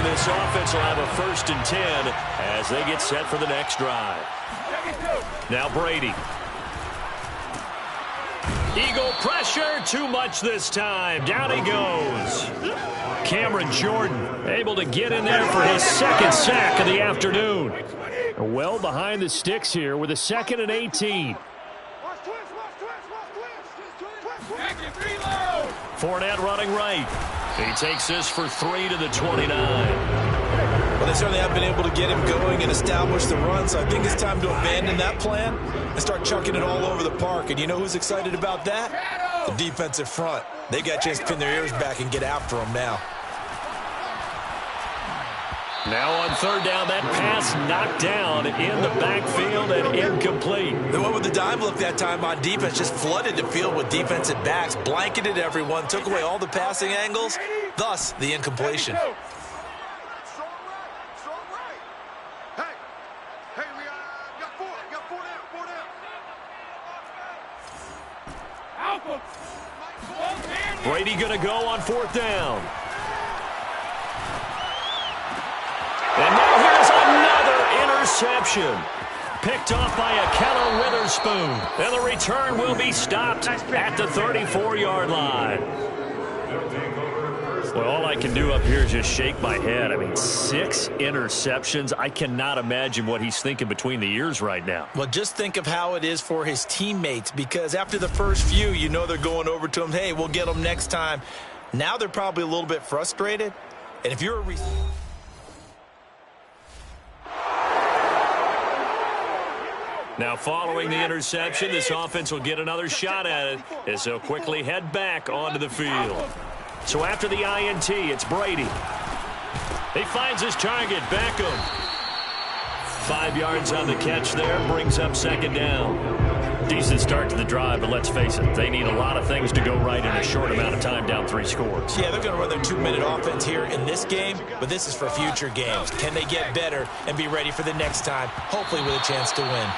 This offense will have a 1st and 10 as they get set for the next drive. Now Brady. Eagle pressure, too much this time. Down he goes. Cameron Jordan able to get in there for his 2nd sack of the afternoon. Well behind the sticks here with a 2nd and 18. Fournette running right. He takes this for 3 to the 29. Well, they certainly haven't been able to get him going and establish the run, so I think it's time to abandon that plan and start chucking it all over the park. And you know who's excited about that? The defensive front. They got a chance to pin their ears back and get after him now. Now on 3rd down, that pass knocked down in the backfield and incomplete. They went with the dime look that time on defense, just flooded the field with defensive backs, blanketed everyone, took away all the passing angles, thus the incompletion. Hey, we got 4 down. Brady going to go on 4th down. And now here's another interception. Picked off by Ahkello Witherspoon. And the return will be stopped at the 34-yard line. Well, all I can do up here is just shake my head. I mean, 6 interceptions. I cannot imagine what he's thinking between the ears right now. Well, just think of how it is for his teammates, because after the first few, you know they're going over to him, hey, we'll get them next time. Now they're probably a little bit frustrated. And if you're a Now, following the interception, this offense will get another shot at it as they'll quickly head back onto the field. So after the INT, it's Brady. He finds his target, Beckham. 5 yards on the catch there, brings up 2nd down. Decent start to the drive, but let's face it, they need a lot of things to go right in a short amount of time, down 3 scores. Yeah, they're going to run their 2-minute offense here in this game, but this is for future games. Can they get better and be ready for the next time, hopefully with a chance to win?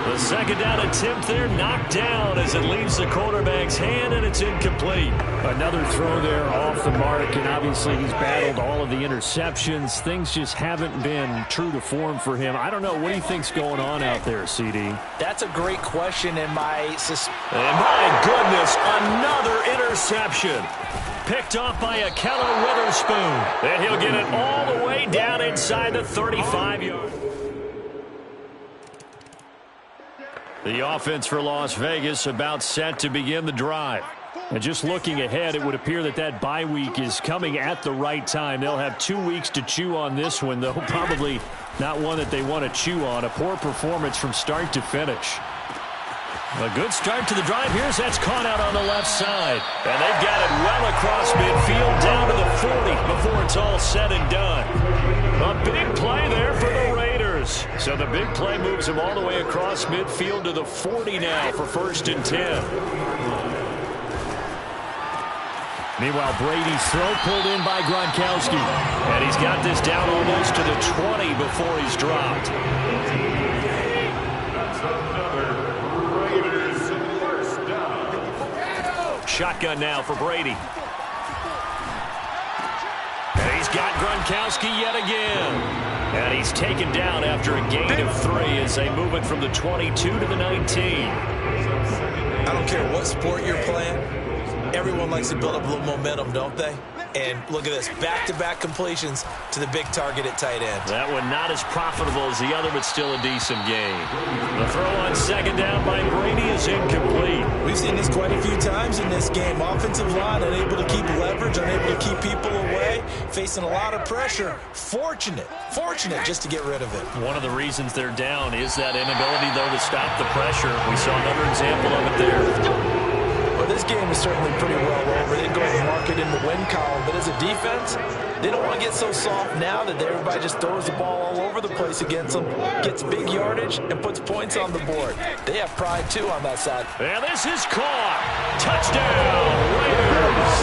The 2nd down attempt there knocked down as it leaves the quarterback's hand, and it's incomplete. Another throw there off the mark, and obviously he's battled all of the interceptions. Things just haven't been true to form for him. I don't know. What do you think's going on out there, CD? That's a great question, and my goodness, another interception. Picked off by Ahkello Witherspoon. And he'll get it all the way down inside the 35-yard. The offense for Las Vegas about set to begin the drive. And just looking ahead, it would appear that bye week is coming at the right time. They'll have 2 weeks to chew on this one, though probably not one that they want to chew on. A poor performance from start to finish. A good start to the drive. Here's that's caught out on the left side. And they've got it well across midfield down to the 40 before it's all said and done. A big play there for the Raiders. So the big play moves them all the way across midfield to the 40 now for 1st and 10. Meanwhile, Brady's throw pulled in by Gronkowski. And he's got this down almost to the 20 before he's dropped. That's another Raiders first down. Shotgun now for Brady. And he's got Gronkowski yet again. And he's taken down after a gain of 3 as they move it from the 22 to the 19. I don't care what sport you're playing. Everyone likes to build up a little momentum, don't they? And look at this, back-to-back completions to the big target at tight end. That one not as profitable as the other, but still a decent gain. The throw on 2nd down by Brady is incomplete. We've seen this quite a few times in this game. Offensive line unable to keep leverage, unable to keep people away, facing a lot of pressure. Fortunate just to get rid of it. One of the reasons they're down is that inability, though, to stop the pressure. We saw another example of it there. Well, this game is certainly pretty well over. They go and mark it in the win column. But as a defense, they don't want to get so soft now that everybody just throws the ball all over the place against them, gets big yardage, and puts points on the board. They have pride, too, on that side. And this is caught. Touchdown, Raiders.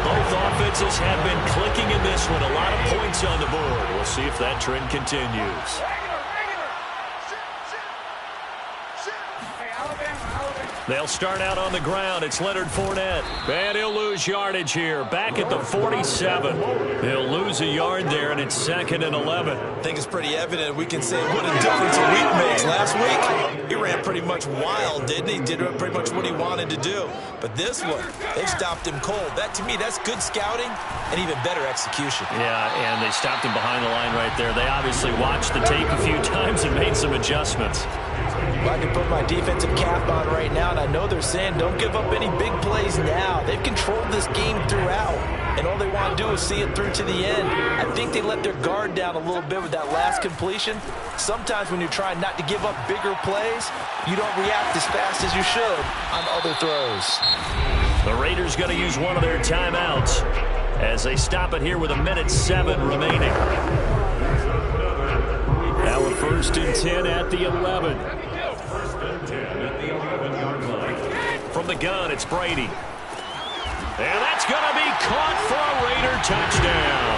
Both offenses have been clicking in this one. A lot of points on the board. We'll see if that trend continues. They'll start out on the ground. It's Leonard Fournette. And he'll lose yardage here. Back at the 47. He'll lose a yard there, and it's 2nd and 11. I think it's pretty evident. We can say what a difference a week makes. Last week, he ran pretty much wild, didn't he? Did pretty much what he wanted to do. But this one, they've stopped him cold. That, to me, that's good scouting and even better execution. Yeah, and they stopped him behind the line right there. They obviously watched the tape a few times and made some adjustments. Well, I can put my defensive cap on right now, and I know they're saying don't give up any big plays now. They've controlled this game throughout, and all they want to do is see it through to the end. I think they let their guard down a little bit with that last completion. Sometimes when you're trying not to give up bigger plays, you don't react as fast as you should on other throws. The Raiders going to use one of their timeouts as they stop it here with 1:07 remaining. Now a 1st and 10 at the 11. 1st and 10 at the 11-yard line. From the gun, it's Brady. And that's going to be caught for a Raider touchdown.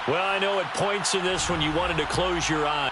Well, I know at points in this when you wanted to close your eyes.